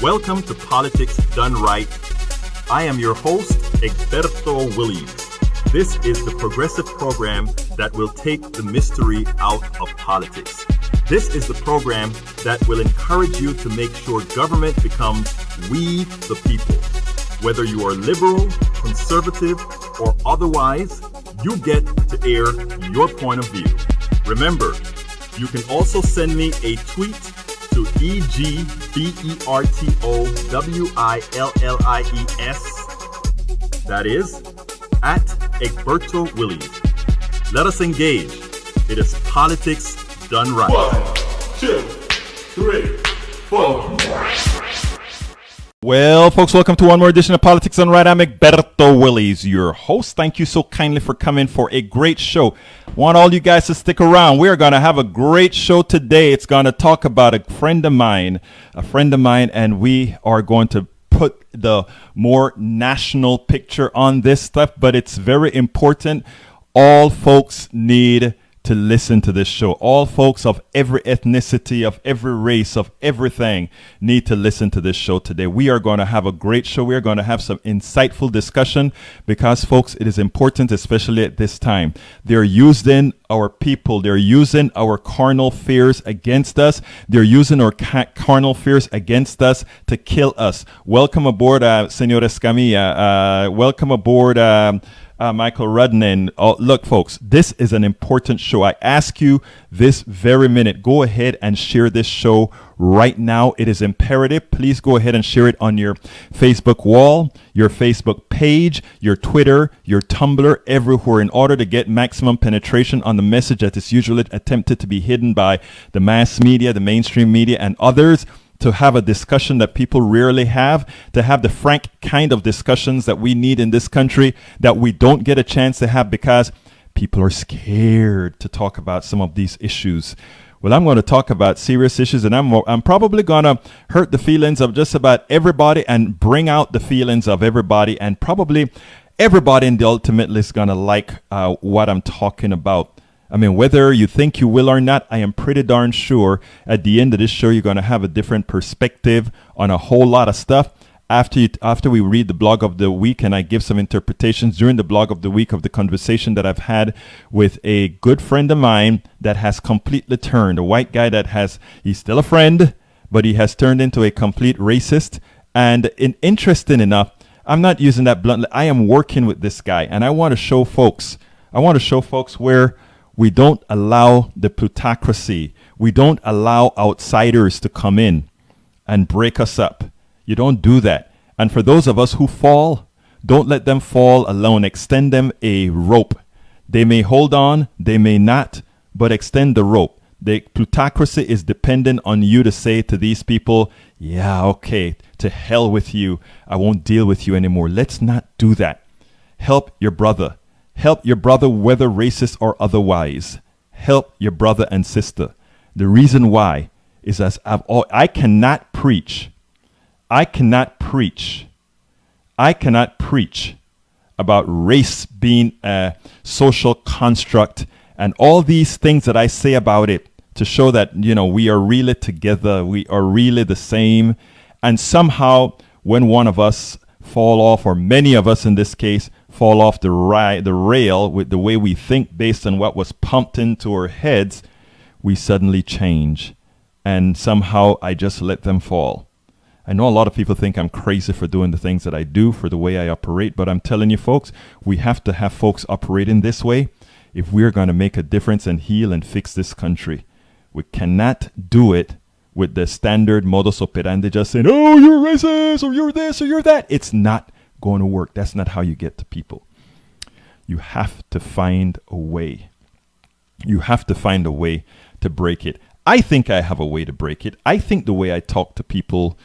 Welcome to Politics Done Right. I am your host, Egberto Willies. This is the progressive program that will take the mystery out of politics. This is the program that will encourage you to make sure government becomes we the people. Whether you are liberal, conservative, or otherwise, you get to air your point of view. Remember, you can also send me a tweet to EGBERTOWILLIES. That is, at Egberto Willies. Let us engage. It is politics done right. 1, 2, 3, 4. Well, folks, welcome to one more edition of Politics Done Right. I'm Egberto Willies, your host. Thank you so kindly for coming for a great show. Want all you guys to stick around. We're going to have a great show today. It's going to talk about a friend of mine, and we are going to put the more national picture on this stuff, but it's very important. All folks need to listen to this show. All folks of every ethnicity, of every race, of everything need to listen to this show today. We are going to have a great show. We are going to have some insightful discussion because, folks, it is important, especially at this time. They're using our people. They're using our carnal fears against us. They're using our carnal fears against us to kill us. Welcome aboard, Senor Escamilla. Welcome aboard, Michael Rudnan. Look, folks, this is an important show. I ask you this very minute, go ahead and share this show right now. It is imperative. Please go ahead and share it on your Facebook wall, your Facebook page, your Twitter, your Tumblr, everywhere, in order to get maximum penetration on the message that is usually attempted to be hidden by the mass media, the mainstream media, and others, to have a discussion that people rarely have, to have the frank kind of discussions that we need in this country that we don't get a chance to have because people are scared to talk about some of these issues. Well, I'm going to talk about serious issues, and I'm probably going to hurt the feelings of just about everybody and bring out the feelings of everybody, and probably everybody in the ultimately is going to like what I'm talking about. I mean, whether you think you will or not, I am pretty darn sure at the end of this show, you're going to have a different perspective on a whole lot of stuff. After we read the blog of the week and I give some interpretations during the blog of the week of the conversation that I've had with a good friend of mine that has completely turned, a white guy he's still a friend, but he has turned into a complete racist. And interesting enough, I'm not using that bluntly. I am working with this guy, and I want to show folks where we don't allow the plutocracy. We don't allow outsiders to come in and break us up. You don't do that. And for those of us who fall, don't let them fall alone. Extend them a rope. They may hold on, they may not, but extend the rope. The plutocracy is dependent on you to say to these people, yeah, okay, to hell with you. I won't deal with you anymore. Let's not do that. Help your brother. Help your brother, whether racist or otherwise. Help your brother and sister. The reason why is I cannot preach about race being a social construct and all these things that I say about it to show that, we are really together, we are really the same. And somehow when one of us fall off, or many of us in this case, fall off the rail with the way we think based on what was pumped into our heads, we suddenly change. And somehow I just let them fall. I know a lot of people think I'm crazy for doing the things that I do, for the way I operate, but I'm telling you, folks, we have to have folks operating this way if we're going to make a difference and heal and fix this country. We cannot do it with the standard modus operandi, just saying, oh, you're racist, or you're this, or you're that. It's not going to work. That's not how you get to people. You have to find a way. You have to find a way to break it. I think I have a way to break it. I think the way I talk to people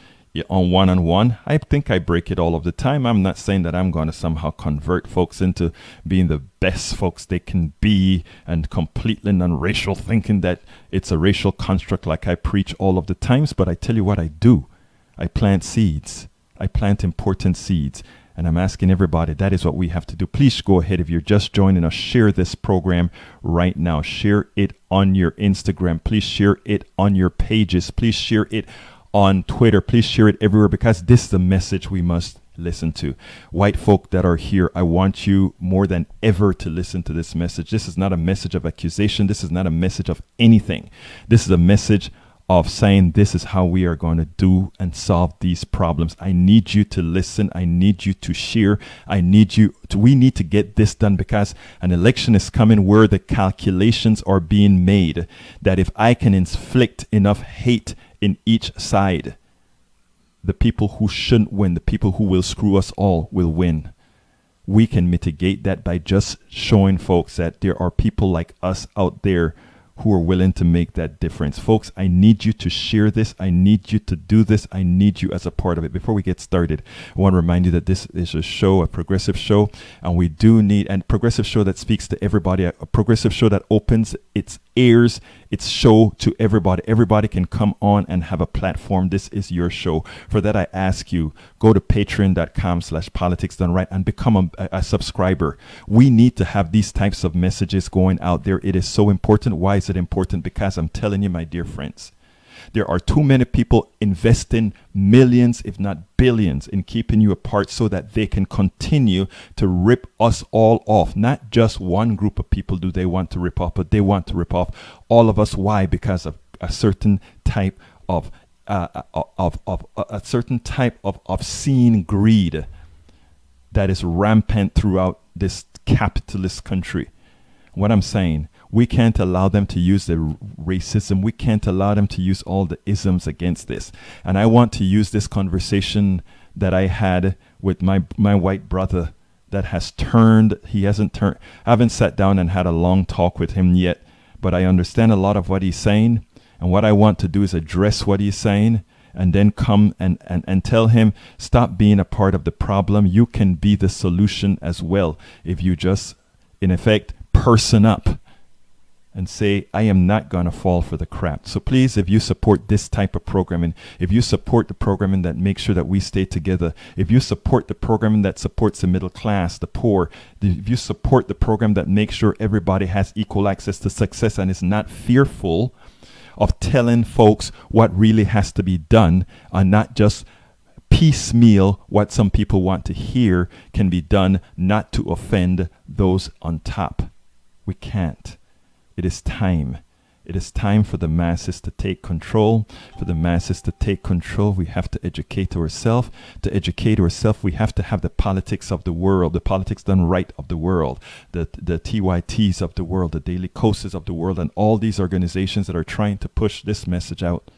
on one-on-one, I think I break it all of the time. I'm not saying that I'm going to somehow convert folks into being the best folks they can be and completely non-racial, thinking that it's a racial construct like I preach all of the times. But I tell you what I do. I plant seeds. I plant important seeds. And I'm asking everybody, that is what we have to do. Please go ahead. If you're just joining us, share this program right now. Share it on your Instagram. Please share it on your pages. Please share it on Twitter. Please share it everywhere because this is the message we must listen to. White folk that are here, I want you more than ever to listen to this message. This is not a message of accusation. This is not a message of anything. This is a message of saying this is how we are going to do and solve these problems. I need you to listen. I need you to share. We need to get this done because an election is coming where the calculations are being made that if I can inflict enough hate in each side, the people who shouldn't win, the people who will screw us all will win. We can mitigate that by just showing folks that there are people like us out there who are willing to make that difference. Folks, I need you to share this. I need you to do this. I need you as a part of it. Before we get started, I want to remind you that this is a show, a progressive show, and we do need a progressive show that speaks to everybody, a progressive show that opens its ears, its show to everybody. Everybody can come on and have a platform. This is your show. For that, I ask you, go to patreon.com/politicsdoneright and become a subscriber. We need to have these types of messages going out there. It is so important. Why is it important? Because I'm telling you, my dear friends, there are too many people investing millions, if not billions, in keeping you apart so that they can continue to rip us all off. Not just one group of people do they want to rip off, but they want to rip off all of us. Why? Because of a certain type of obscene greed that is rampant throughout this capitalist country. What I'm saying, we can't allow them to use the racism. We can't allow them to use all the isms against this. And I want to use this conversation that I had with my white brother that has turned. He hasn't turned. I haven't sat down and had a long talk with him yet, but I understand a lot of what he's saying. And what I want to do is address what he's saying and then come and tell him, stop being a part of the problem. You can be the solution as well if you just, in effect, person up and say, I am not going to fall for the crap. So please, if you support this type of programming, if you support the programming that makes sure that we stay together, if you support the programming that supports the middle class, the poor, if you support the program that makes sure everybody has equal access to success and is not fearful of telling folks what really has to be done and not just piecemeal what some people want to hear can be done not to offend those on top. We can't. It is time. It is time for the masses to take control. For the masses to take control, we have to educate ourselves. To educate ourselves, we have to have the politics of the world, the politics done right of the world, the TYTs of the world, the Daily Coasters of the world, and all these organizations that are trying to push this message out.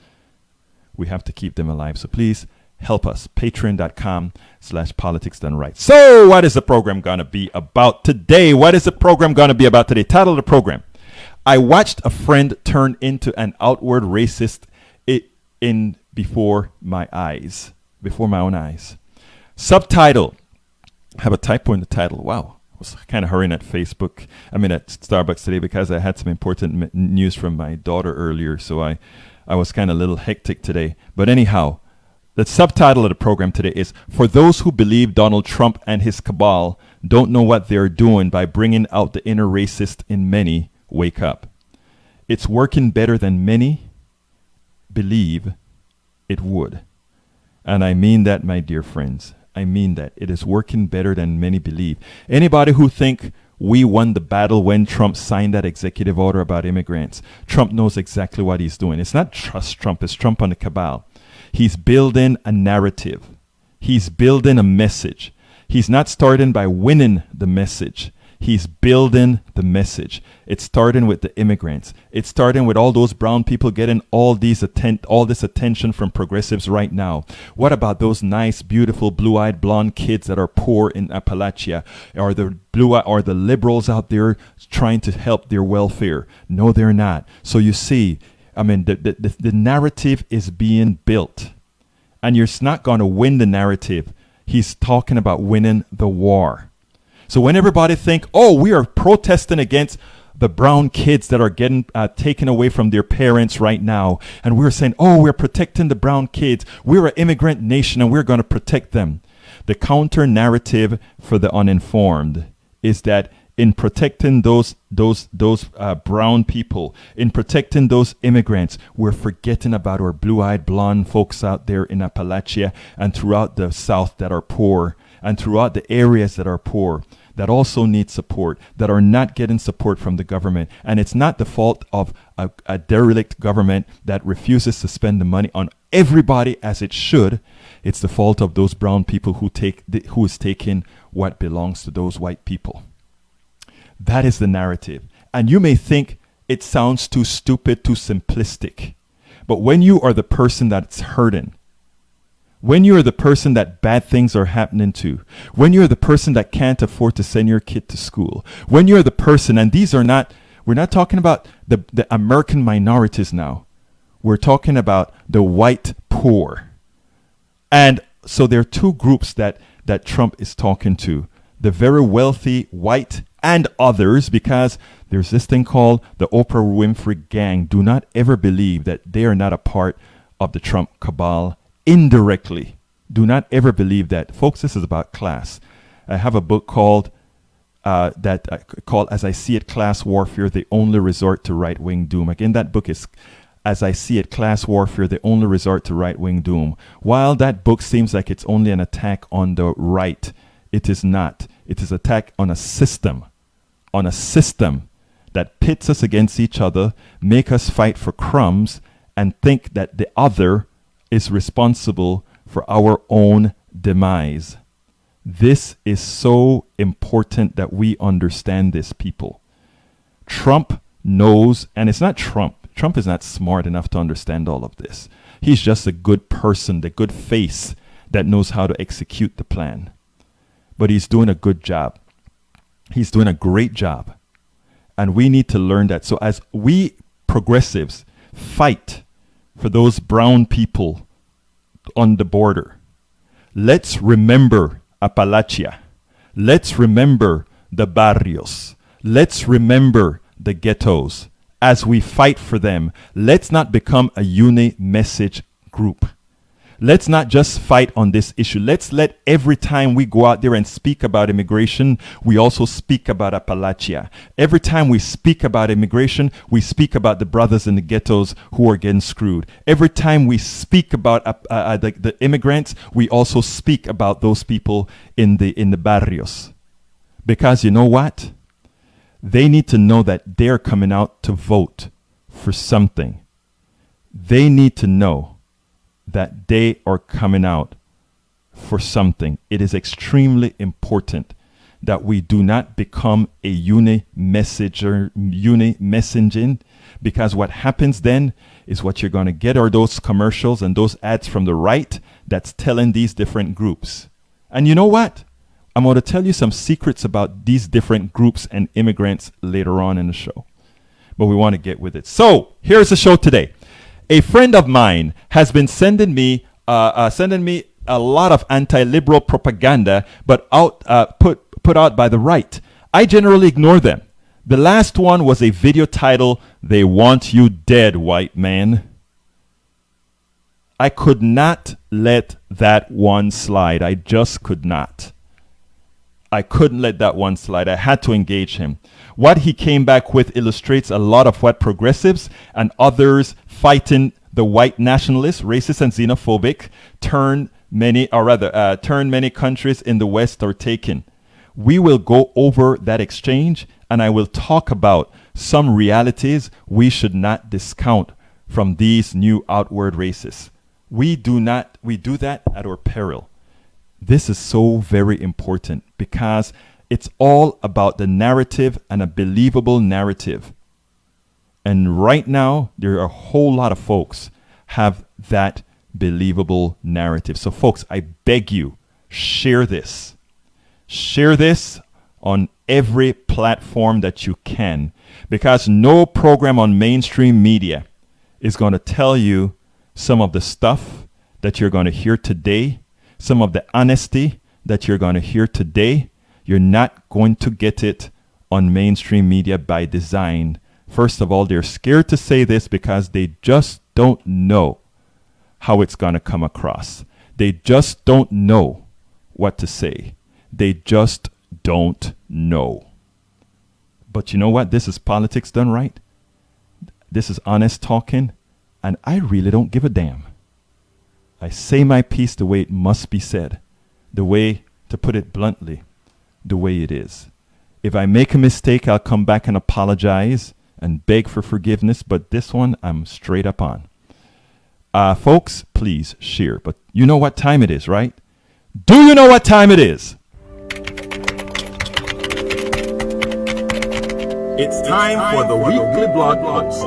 We have to keep them alive. So please help us. Patreon.com/politicsdoneright. So what is the program going to be about today? What is the program going to be about today? Title of the program: I watched a friend turn into an outward racist before my own eyes. Subtitle: I have a typo in the title. Wow. I was kind of hurrying at Starbucks today because I had some important news from my daughter earlier. So I was kind of a little hectic today. But anyhow, the subtitle of the program today is, For Those Who Believe Donald Trump and His Cabal Don't Know What They're Doing by Bringing Out the Inner Racist in Many, Wake Up. It's working better than many believe it would. And I mean that, my dear friends. I mean that. It is working better than many believe. Anybody who think we won the battle when Trump signed that executive order about immigrants, Trump knows exactly what he's doing. It's not trust Trump, it's Trump on the cabal. He's building a narrative. He's building a message. He's not starting by winning the message. He's building the message. It's starting with the immigrants. It's starting with all those brown people getting all this attention from progressives right now. What about those nice, beautiful, blue-eyed, blonde kids that are poor in Appalachia? Are the liberals out there trying to help their welfare? No, they're not. So you see, the narrative is being built, and you're not going to win the narrative. He's talking about winning the war. So when everybody think, oh, we are protesting against the brown kids that are getting taken away from their parents right now, and we're saying, oh, we're protecting the brown kids. We're an immigrant nation, and we're going to protect them. The counter narrative for the uninformed is that in protecting those brown people, in protecting those immigrants, we're forgetting about our blue-eyed blonde folks out there in Appalachia and throughout the South that are poor, and throughout the areas that are poor, that also need support, that are not getting support from the government. And it's not the fault of a derelict government that refuses to spend the money on everybody as it should. It's the fault of those brown people who is taking what belongs to those white people. That is the narrative. And you may think it sounds too stupid, too simplistic. But when you are the person that's hurting, when you're the person that bad things are happening to, when you're the person that can't afford to send your kid to school, when you're the person, and we're not talking about the American minorities now. We're talking about the white poor. And so there are two groups that Trump is talking to. The very wealthy white and others, because there's this thing called the Oprah Winfrey gang. Do not ever believe that they are not a part of the Trump cabal indirectly. Do not ever believe that. Folks, this is about class. I have a book called As I See It, Class Warfare, the Only Resort to Right-Wing Doom. Again, that book is As I See It, Class Warfare, the Only Resort to Right-Wing Doom. While that book seems like it's only an attack on the right, it is not. It is an attack on a system that pits us against each other, make us fight for crumbs, and think that the other is responsible for our own demise. This is so important that we understand this, people. Trump knows, and it's not Trump. Trump is not smart enough to understand all of this. He's just a good person, the good face that knows how to execute the plan. But he's doing a good job. He's doing a great job. And we need to learn that. So as we progressives fight for those brown people on the border, let's remember Appalachia. Let's remember the barrios. Let's remember the ghettos. As we fight for them, let's not become a uni-message group. Let's not just fight on this issue. Let's let every time we go out there and speak about immigration, we also speak about Appalachia. Every time we speak about immigration, we speak about the brothers in the ghettos who are getting screwed. Every time we speak about the immigrants, we also speak about those people in the barrios. Because you know what? They need to know that they're coming out to vote for something. They need to know that they are coming out for something. It is extremely important that we do not become a uni-messaging, because what happens then is what you're going to get are those commercials and those ads from the right that's telling these different groups. And you know what? I'm going to tell you some secrets about these different groups and immigrants later on in the show. But we want to get with it. So here's the show today. A friend of mine has been sending me a lot of anti-liberal propaganda, but put out by the right. I generally ignore them. The last one was a video titled, "They Want You Dead, White Man." I could not let that one slide. I just could not. I couldn't let that one slide. I had to engage him. What he came back with illustrates a lot of what progressives and others fighting the white nationalists, racist and xenophobic, turn many countries in the West are taking. We will go over that exchange, and I will talk about some realities we should not discount from these new outward racists. We do that at our peril. This is so very important because it's all about the narrative and a believable narrative. And right now, there are a whole lot of folks have that believable narrative. So folks, I beg you, share this. Share this on every platform that you can, because no program on mainstream media is going to tell you some of the stuff that you're going to hear today, some of the honesty that you're going to hear today. You're not going to get it on mainstream media by design. First of all, they're scared to say this because they just don't know how it's going to come across. They just don't know what to say. They just don't know. But you know what? This is politics done right. This is honest talking. And I really don't give a damn. I say my piece the way it must be said. The way, to put it bluntly, the way it is. If I make a mistake, I'll come back and apologize and beg for forgiveness. But this one, I'm straight up on. Folks, please share. But you know what time it is, right? Do you know what time it is? It's time for the weekly blog post.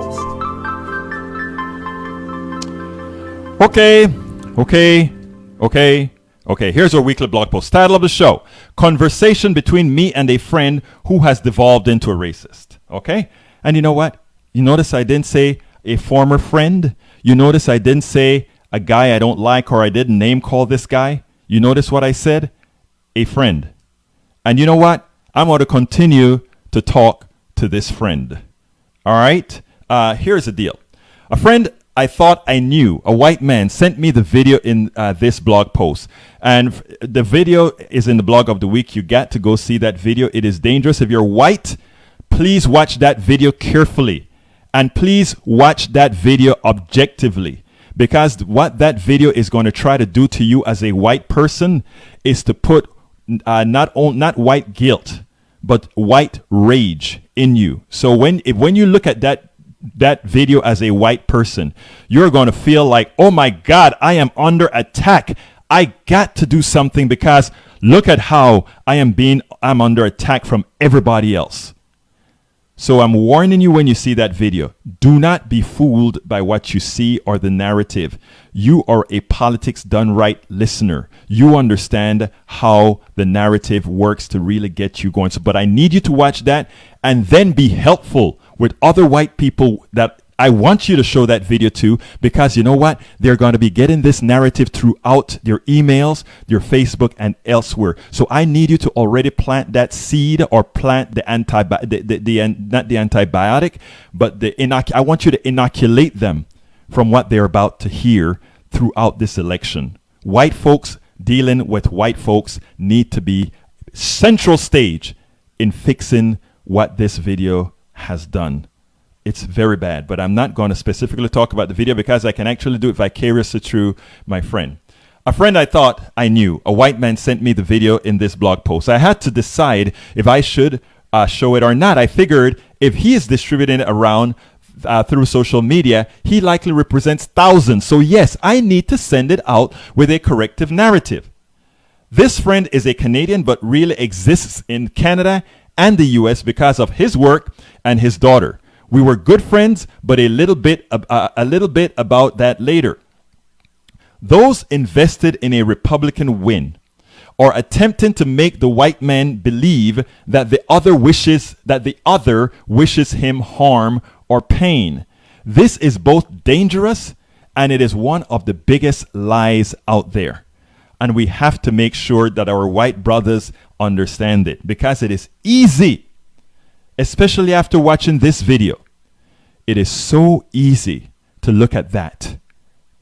Okay. Here's our weekly blog post. Title of the show: Conversation between me and a friend who has devolved into a racist. Okay? And you know what? You notice I didn't say a former friend. You notice I didn't say a guy I don't like, or I didn't name call this guy. You notice what I said? A friend. And you know what? I'm going to continue to talk to this friend. All right? Here's the deal. A friend I thought I knew, a white man, sent me the video in this blog post. And the video is in the blog of the week. You got to go see that video. It is dangerous. If you're white, please watch that video carefully. And please watch that video objectively. Because what that video is going to try to do to you as a white person is to put not white guilt, but white rage in you. So when you look at that video as a white person, you're going to feel like, oh my God, I am under attack. I got to do something because look at how I'm under attack from everybody else. So I'm warning you when you see that video, do not be fooled by what you see or the narrative. You are a politics done right listener. You understand how the narrative works to really get you going. So, but I need you to watch that and then be helpful with other white people that I want you to show that video to, because you know what? They're going to be getting this narrative throughout their emails, their Facebook, and elsewhere. So I need you to already plant that seed, or plant the not the antibiotic, but I want you to inoculate them from what they're about to hear throughout this election. White folks dealing with white folks need to be central stage in fixing what this video has done. It's very bad, but I'm not going to specifically talk about the video because I can actually do it vicariously through my friend. A friend I thought I knew, a white man, sent me the video in this blog post. I had to decide if I should show it or not. I figured if he is distributing it around through social media, he likely represents thousands. So yes, I need to send it out with a corrective narrative. This friend is a Canadian, but really exists in Canada and the US because of his work and his daughter. We were good friends, but a little bit about that later. Those invested in a Republican win or attempting to make the white man believe that the other wishes him harm or pain. This is both dangerous and it is one of the biggest lies out there. And we have to make sure that our white brothers understand it, because it is easy, especially after watching this video. It is so easy to look at that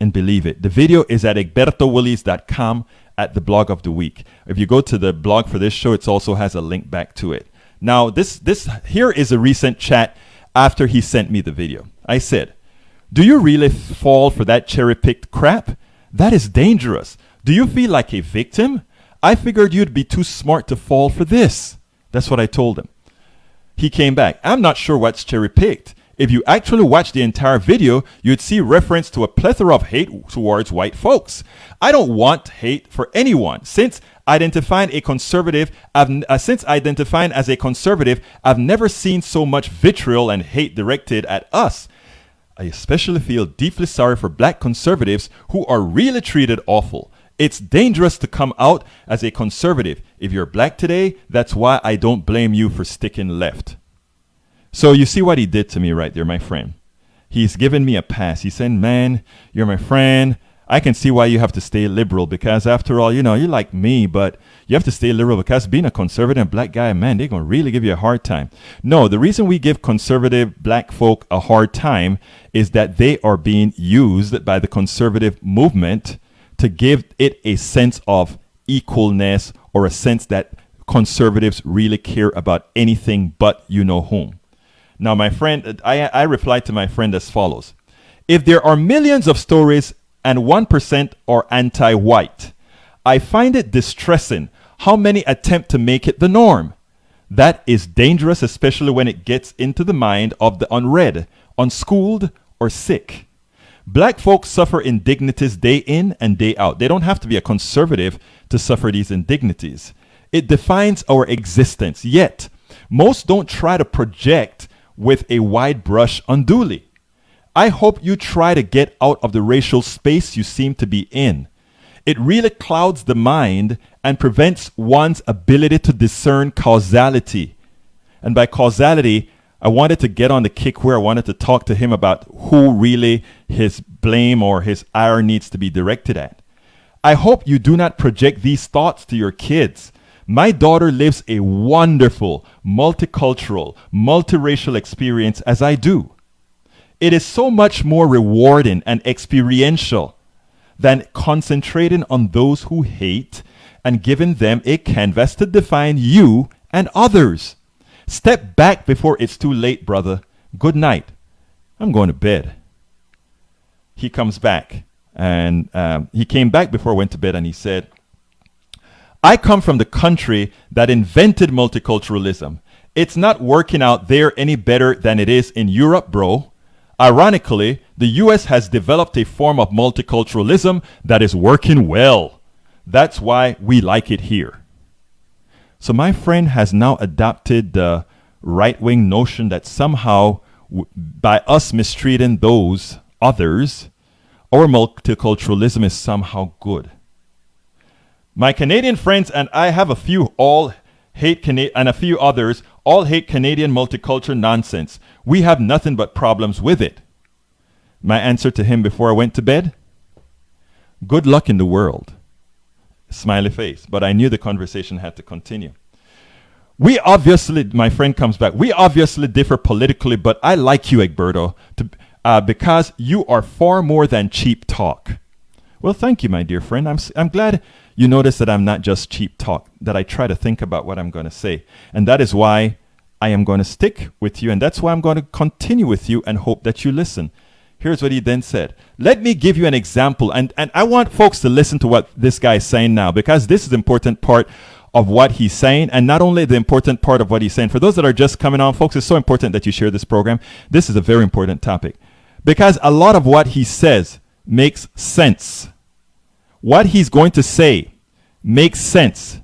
and believe it. The video is at egbertowillies.com at the blog of the week. If you go to the blog for this show, it also has a link back to it. Now, here is a recent chat after he sent me the video. I said, "Do you really fall for that cherry-picked crap? That is dangerous. Do you feel like a victim? I figured you'd be too smart to fall for this." That's what I told him. He came back, "I'm not sure what's cherry-picked. If you actually watch the entire video, you'd see reference to a plethora of hate towards white folks. I don't want hate for anyone. Since identifying as a conservative, I've never seen so much vitriol and hate directed at us. I especially feel deeply sorry for black conservatives who are really treated awful. It's dangerous to come out as a conservative. If you're black today, that's why I don't blame you for sticking left." So you see what he did to me right there, my friend. He's given me a pass. He said, "Man, you're my friend. I can see why you have to stay liberal, because after all, you know, you're like me, but you have to stay liberal because being a conservative and black guy, man, they're going to really give you a hard time." No, the reason we give conservative black folk a hard time is that they are being used by the conservative movement to give it a sense of equalness, or a sense that conservatives really care about anything but you know whom. Now, my friend, I replied to my friend as follows. If there are millions of stories and 1% are anti-white, I find it distressing how many attempt to make it the norm. That is dangerous, especially when it gets into the mind of the unread, unschooled, or sick. Black folks suffer indignities day in and day out. They don't have to be a conservative to suffer these indignities. It defines our existence. Yet, most don't try to project with a wide brush unduly. I hope you try to get out of the racial space you seem to be in. It really clouds the mind and prevents one's ability to discern causality. And by causality, I wanted to get on the kick where I wanted to talk to him about who really his blame or his ire needs to be directed at. I hope you do not project these thoughts to your kids. My daughter lives a wonderful, multicultural, multiracial experience as I do. It is so much more rewarding and experiential than concentrating on those who hate and giving them a canvas to define you and others. Step back before it's too late, brother. Good night. I'm going to bed. He comes back, and he came back before I went to bed, and he said, I come from the country that invented multiculturalism. It's not working out there any better than it is in Europe, bro. Ironically, the US has developed a form of multiculturalism that is working well. That's why we like it here. So my friend has now adopted the right-wing notion that somehow by us mistreating those others, our multiculturalism is somehow good. My Canadian friends and I have a few all hate and a few others all hate Canadian multicultural nonsense. We have nothing but problems with it. My answer to him before I went to bed? Good luck in the world. Smiley face. But I knew the conversation had to continue. We obviously, my friend comes back, we obviously differ politically, but I like you, Egberto, because you are far more than cheap talk. Well, thank you, my dear friend. I'm glad you notice that I'm not just cheap talk, that I try to think about what I'm going to say. And that is why I am going to stick with you, and that's why I'm going to continue with you and hope that you listen. Here's what he then said. Let me give you an example, and I want folks to listen to what this guy is saying now, because this is the important part of what he's saying, and not only the important part of what he's saying. For those that are just coming on, folks, it's so important that you share this program. This is a very important topic, because a lot of what he says makes sense. What he's going to say makes sense,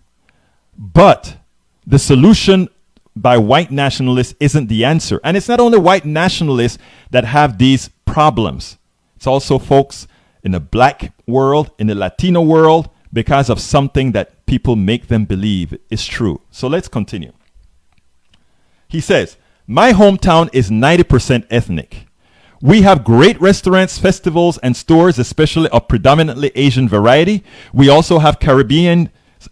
but the solution by white nationalists isn't the answer. And it's not only white nationalists that have these problems. It's also folks in the black world, in the Latino world, because of something that people make them believe is true. So let's continue. He says, my hometown is 90% ethnic. We have great restaurants, festivals, and stores, especially of predominantly Asian variety. We also have Caribbean,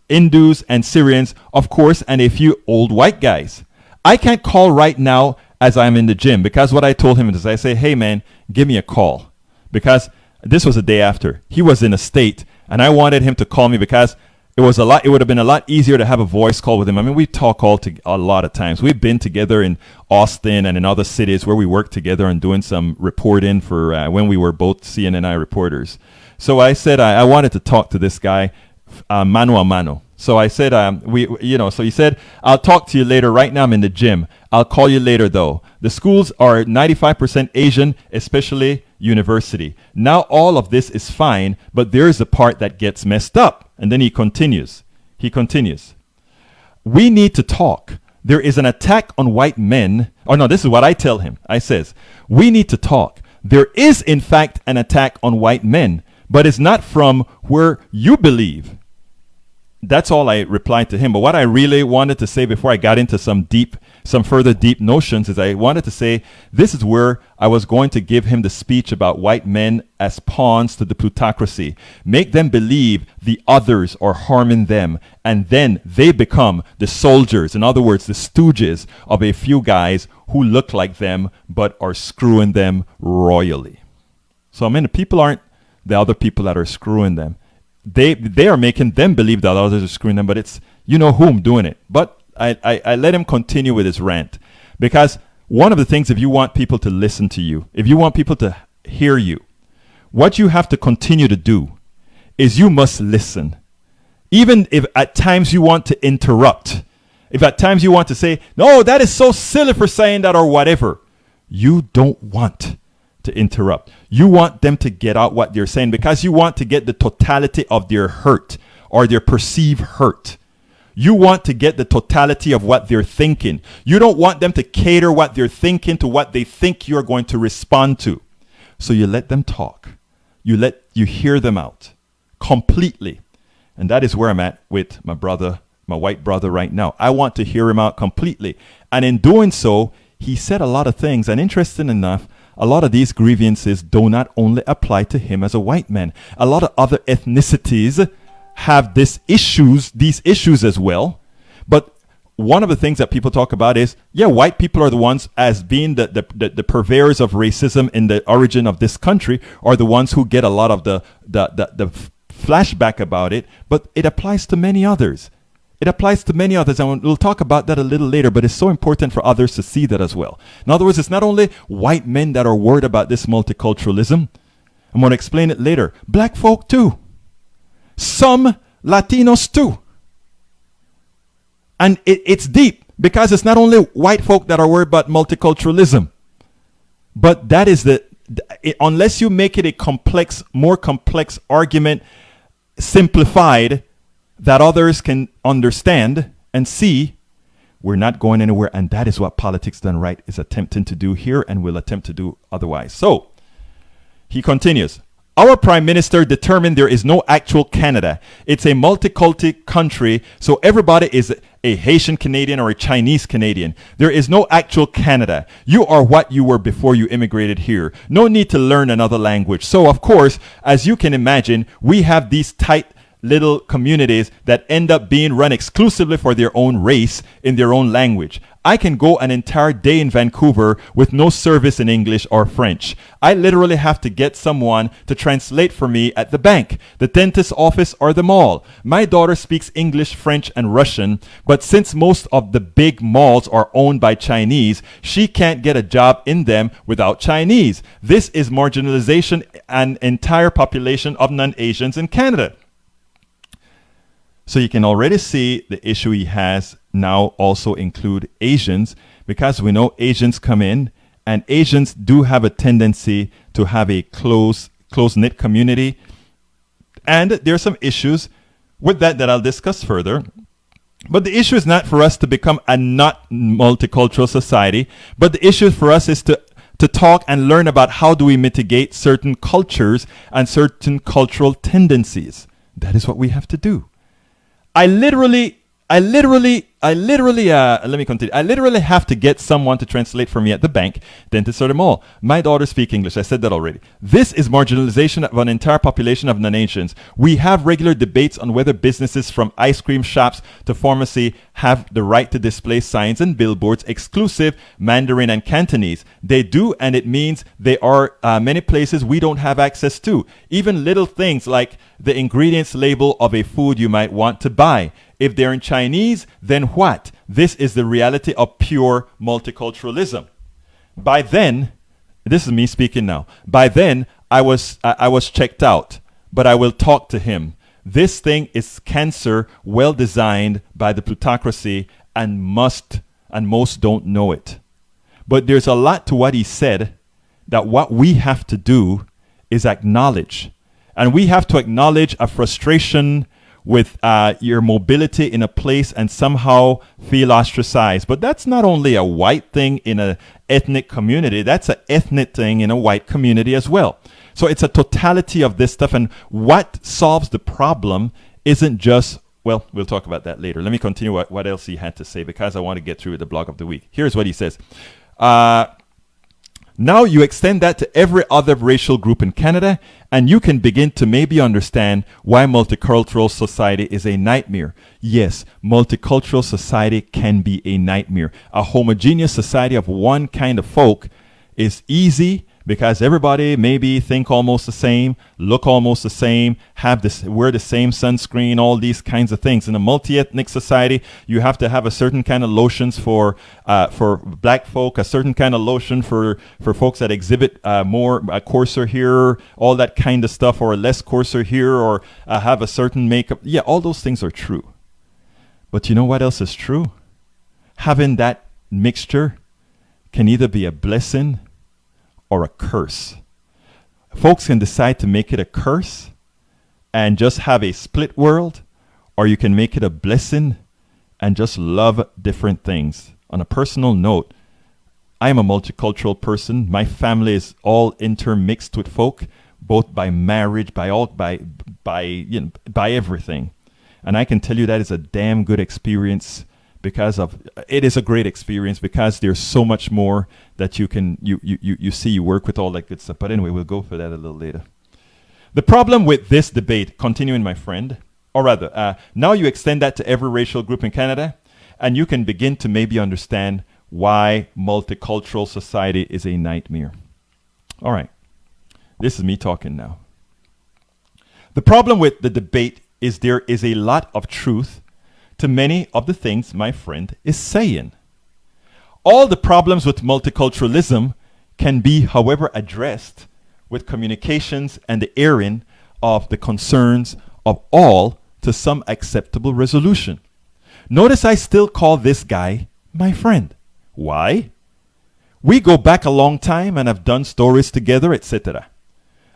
Hindus, and Syrians, of course, and a few old white guys. I can't call right now as I'm in the gym, because what I told him is I say, hey man, give me a call. Because this was the day after. He was in a state, and I wanted him to call me because it would have been a lot easier to have a voice call with him. I mean, we talk a lot of times. We've been together in Austin and in other cities where we worked together and doing some reporting for when we were both CNNI reporters. So I said I wanted to talk to this guy mano a mano. So I said, so he said, I'll talk to you later. Right now I'm in the gym. I'll call you later though. The schools are 95% Asian, especially university. Now all of this is fine, but there is a part that gets messed up. And then he continues. We need to talk. There is an attack on white men. Oh no, this is what I tell him. I says, we need to talk. There is in fact an attack on white men, but it's not from where you believe. That's all I replied to him. But what I really wanted to say before I got into some further deep notions is I wanted to say this is where I was going to give him the speech about white men as pawns to the plutocracy. Make them believe the others are harming them, and then they become the soldiers. In other words, the stooges of a few guys who look like them but are screwing them royally. So I mean, the people aren't the other people that are screwing them. they are making them believe that others are screwing them, but it's you know whom doing it. But I let him continue with his rant, because one of the things, if you want people to listen to you, if you want people to hear you, what you have to continue to do is you must listen. Even if at times you want to interrupt, if at times you want to say, no, that is so silly for saying that or whatever, you don't want to interrupt. You want them to get out what they're saying, because you want to get the totality of their hurt or their perceived hurt. You want to get the totality of what they're thinking. You don't want them to cater what they're thinking to what they think you're going to respond to. So you let them talk. You hear them out completely. And that is where I'm at with my brother, my white brother right now. I want to hear him out completely. And in doing so, he said a lot of things. And interesting enough, a lot of these grievances do not only apply to him as a white man. A lot of other ethnicities have these issues as well. But one of the things that people talk about is, yeah, white people are the ones as being the purveyors of racism in the origin of this country, are the ones who get a lot of the flashback about it. But it applies to many others. It applies to many others, and we'll talk about that a little later, but it's so important for others to see that as well. In other words, it's not only white men that are worried about this multiculturalism. I'm going to explain it later. Black folk too. Some Latinos too. And it's deep, because it's not only white folk that are worried about multiculturalism, but that is unless you make it a more complex argument, simplified, that others can understand and see, we're not going anywhere. And that is what Politics Done Right is attempting to do here, and will attempt to do otherwise. So he continues. Our prime minister determined there is no actual Canada. It's a multicultural country, so everybody is a Haitian Canadian or a Chinese Canadian. There is no actual Canada. You are what you were before you immigrated here. No need to learn another language. So, of course, as you can imagine, we have these tight little communities that end up being run exclusively for their own race in their own language. I can go an entire day in Vancouver with no service in English or French. I literally have to get someone to translate for me at the bank, the dentist's office, or the mall. My daughter speaks English, French, and Russian, but since most of the big malls are owned by Chinese, she can't get a job in them without Chinese. This is marginalization and entire population of non-Asians in Canada. So you can already see the issue he has now also include Asians, because we know Asians come in, and Asians do have a tendency to have a close-knit community. And there are some issues with that I'll discuss further. But the issue is not for us to become a not multicultural society, but the issue for us is to talk and learn about how do we mitigate certain cultures and certain cultural tendencies. That is what we have to do. Let me continue. I literally have to get someone to translate for me at the bank, dentist, or the mall. My daughters speak English. I said that already. This is marginalization of an entire population of non-Asians. We have regular debates on whether businesses from ice cream shops to pharmacy have the right to display signs and billboards exclusive Mandarin and Cantonese. They do, and it means there are many places we don't have access to. Even little things like the ingredients label of a food you might want to buy. If they're in Chinese, then what? This is the reality of pure multiculturalism. By then, this is me speaking now. By then, I was checked out, but I will talk to him. This thing is cancer, well designed by the plutocracy, and most don't know it. But there's a lot to what he said that what we have to do is acknowledge. And we have to acknowledge a frustration with your mobility in a place and somehow feel ostracized. But that's not only a white thing in an ethnic community, that's an ethnic thing in a white community as well. So it's a totality of this stuff. And what solves the problem isn't just, well, we'll talk about that later. Let me continue what else he had to say, because I want to get through the blog of the week. Here's what he says. Now you extend that to every other racial group in Canada, and you can begin to maybe understand why multicultural society is a nightmare. Yes, multicultural society can be a nightmare. A homogeneous society of one kind of folk is easy because everybody maybe think almost the same, look almost the same, have this, wear the same sunscreen, all these kinds of things. In a multi-ethnic society, you have to have a certain kind of lotions for black folk, a certain kind of lotion for folks that exhibit more coarser hair, all that kind of stuff, or less coarser hair, or have a certain makeup. Yeah, all those things are true. But you know what else is true? Having that mixture can either be a blessing or a curse. Folks can decide to make it a curse and just have a split world, or you can make it a blessing and just love different things. On a personal note, I am a multicultural person. My family is all intermixed with folk, both by marriage, by everything. And I can tell you that is a damn good experience, because of it is a great experience, because there's so much more that you can you work with all that good stuff. But anyway, we'll go for that a little later. The problem with this debate, continuing, my friend, or rather, now you extend that to every racial group in Canada, and you can begin to maybe understand why multicultural society is a nightmare. All right, this is me talking now. The problem with the debate is there is a lot of truth to many of the things my friend is saying. All the problems with multiculturalism can be, however, addressed with communications and the airing of the concerns of all to some acceptable resolution. Notice I still call this guy my friend. Why? We go back a long time and have done stories together, etc.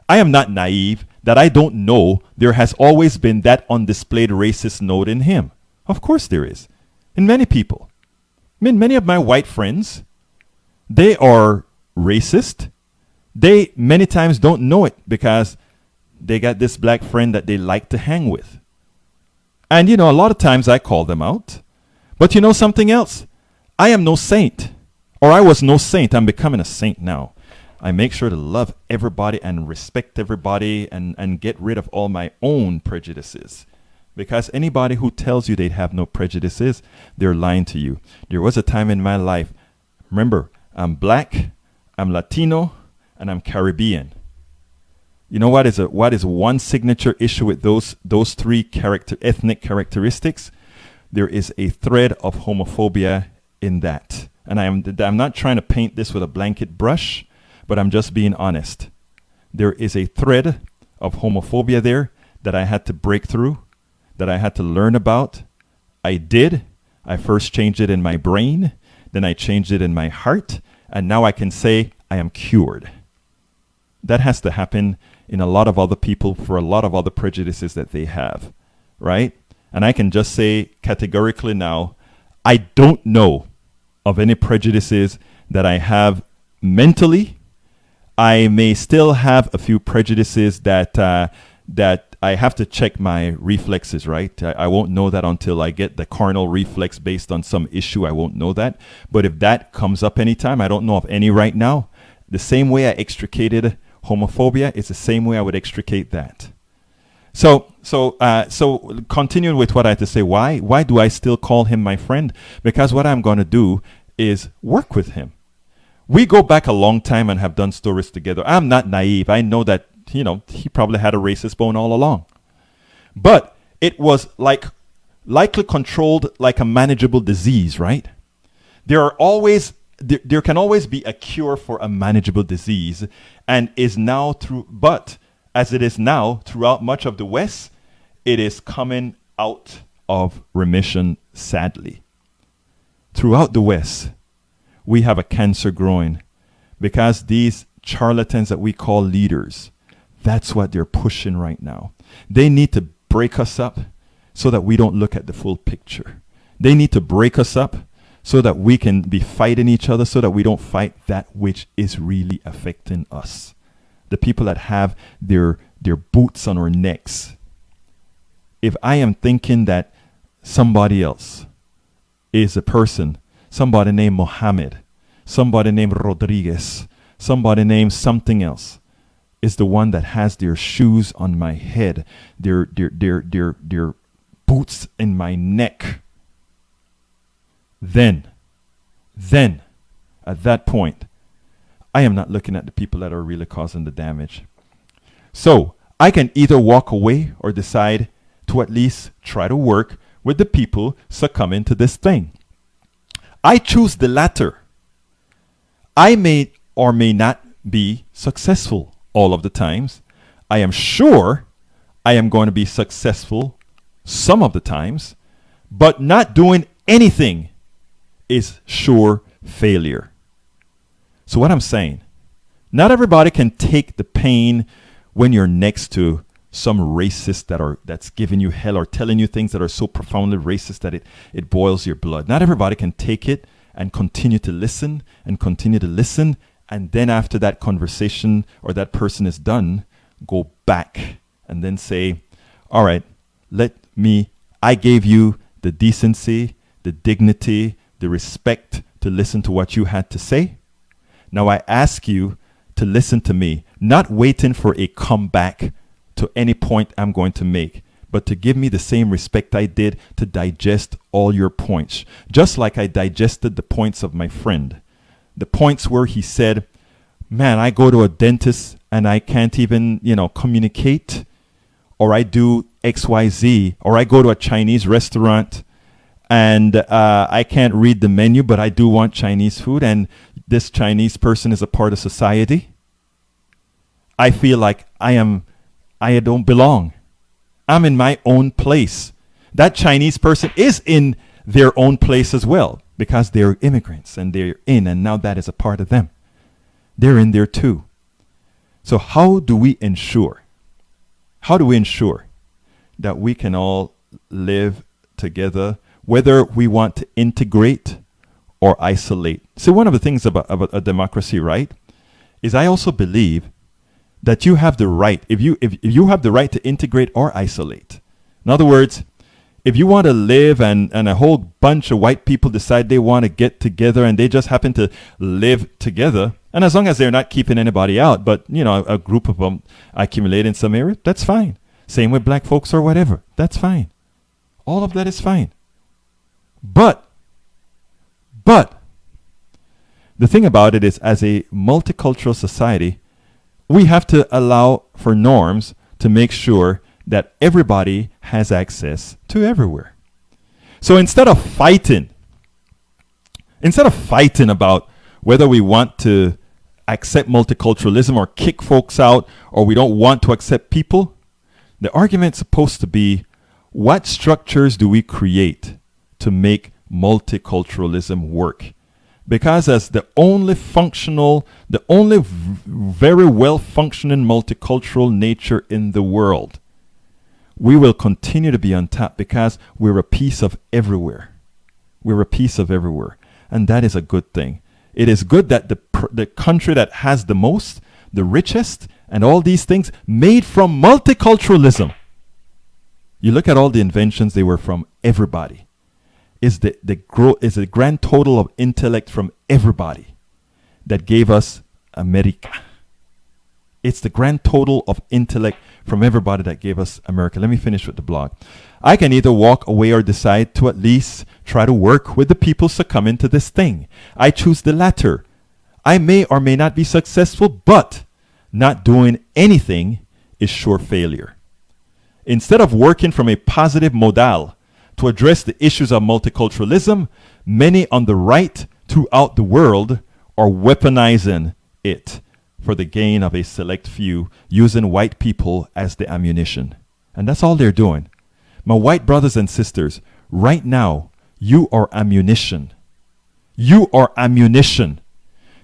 I am not naive that I don't know there has always been that undisplayed racist note in him. Of course there is. In many people. I mean, many of my white friends, they are racist. They many times don't know it because they got this black friend that they like to hang with. And, you know, a lot of times I call them out. But you know something else? I am no saint. Or I was no saint. I'm becoming a saint now. I make sure to love everybody and respect everybody and get rid of all my own prejudices. Because anybody who tells you they'd have no prejudices, they're lying to you. There was a time in my life, remember, I'm black, I'm Latino, and I'm Caribbean. You know what is one signature issue with those three ethnic characteristics? There is a thread of homophobia in that. And I'm not trying to paint this with a blanket brush, but I'm just being honest. There is a thread of homophobia there that I had to break through, that I had to learn about. I did. I first changed it in my brain, then I changed it in my heart, and now I can say I am cured. That has to happen in a lot of other people for a lot of other prejudices that they have, right? And I can just say categorically now, I don't know of any prejudices that I have mentally. I may still have a few prejudices that I have to check my reflexes, right? I won't know that until I get the carnal reflex based on some issue. I won't know that. But if that comes up anytime, I don't know of any right now. The same way I extricated homophobia, it's the same way I would extricate that. So continuing with what I had to say, why do I still call him my friend? Because what I'm going to do is work with him. We go back a long time and have done stories together. I'm not naive. I know that, you know, he probably had a racist bone all along. But it was likely controlled like a manageable disease, right? There can always be a cure for a manageable disease, and but as it is now throughout much of the West, it is coming out of remission, sadly. Throughout the West, we have a cancer growing because these charlatans that we call leaders, that's what they're pushing right now. They need to break us up so that we don't look at the full picture. They need to break us up so that we can be fighting each other, so that we don't fight that which is really affecting us. The people that have their boots on our necks. If I am thinking that somebody else is a person, somebody named Mohammed, somebody named Rodriguez, somebody named something else, is the one that has their shoes on my head, their boots in my neck, then at that point, I am not looking at the people that are really causing the damage. So I can either walk away or decide to at least try to work with the people succumbing to this thing. I choose the latter. I may or may not be successful all of the times. I am sure I am going to be successful some of the times, but not doing anything is sure failure. So what I'm saying, not everybody can take the pain when you're next to some racist that's giving you hell or telling you things that are so profoundly racist that it boils your blood. Not everybody can take it and continue to listen and continue to listen, and then after that conversation or that person is done, go back and then say, all right, I gave you the decency, the dignity, the respect to listen to what you had to say. Now I ask you to listen to me, not waiting for a comeback to any point I'm going to make, but to give me the same respect I did to digest all your points. Just like I digested the points of my friend. The points where he said, man, I go to a dentist and I can't even, communicate, or I do XYZ, or I go to a Chinese restaurant and I can't read the menu, but I do want Chinese food, and this Chinese person is a part of society. I feel like I don't belong. I'm in my own place. That Chinese person is in their own place as well, because they're immigrants and and now that is a part of them. They're in there too. So how do we ensure that we can all live together, whether we want to integrate or isolate? So one of the things about a democracy, right, is I also believe that you have the right, if you have the right to integrate or isolate. In other words, if you want to live and a whole bunch of white people decide they want to get together and they just happen to live together, and as long as they're not keeping anybody out, but a group of them accumulate in some area, that's fine. Same with black folks or whatever, that's fine. All of that is fine. But the thing about it is, as a multicultural society, we have to allow for norms to make sure that everybody has access to everywhere. So instead of fighting about whether we want to accept multiculturalism or kick folks out, or we don't want to accept people, the argument's supposed to be, what structures do we create to make multiculturalism work? Because as the only very well functioning multicultural nature in the world, we will continue to be on top because we're a piece of everywhere. We're a piece of everywhere. And that is a good thing. It is good that the country that has the most, the richest, and all these things made from multiculturalism. You look at all the inventions, they were from everybody. Is the grand total of intellect from everybody that gave us America. It's the grand total of intellect from everybody that gave us America. Let me finish with the blog. I can either walk away or decide to at least try to work with the people succumbing to this thing. I choose the latter. I may or may not be successful, but not doing anything is sure failure. Instead of working from a positive modal to address the issues of multiculturalism, many on the right throughout the world are weaponizing it for the gain of a select few, using white people as the ammunition. And that's all they're doing. My white brothers and sisters, right now, you are ammunition. You are ammunition.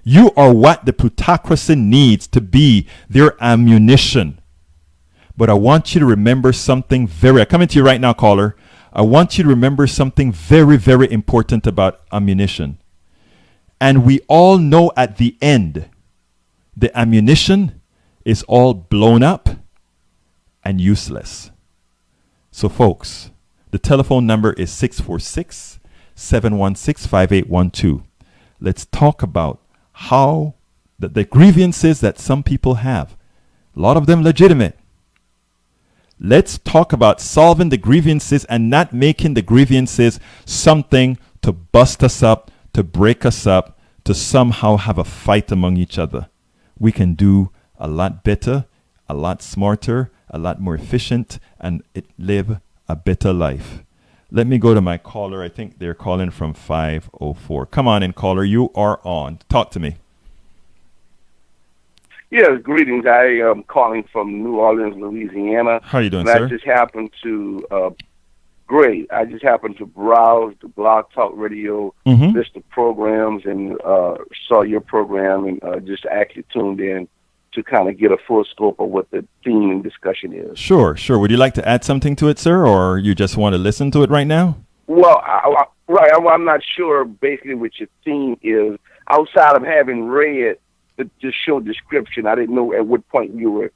You are what the plutocracy needs to be their ammunition. But I want you to remember something I'm coming to you right now, caller. I want you to remember something very, very important about ammunition. And we all know at the end, the ammunition is all blown up and useless. So folks, the telephone number is 646-716-5812. Let's talk about how the grievances that some people have, a lot of them legitimate. Let's talk about solving the grievances and not making the grievances something to bust us up, to break us up, to somehow have a fight among each other. We can do a lot better, a lot smarter, a lot more efficient, and live a better life. Let me go to my caller. I think they're calling from 504. Come on in, caller. You are on. Talk to me. Yes, greetings. I am calling from New Orleans, Louisiana. How are you doing, and sir? I just happened to, great. I just happened to browse the Blog Talk Radio list of programs and saw your program and just actually tuned in to kind of get a full scope of what the theme and discussion is. Sure. Would you like to add something to it, sir, or you just want to listen to it right now? Well, I'm not sure basically what your theme is. Outside of having read the show description, I didn't know at what point you were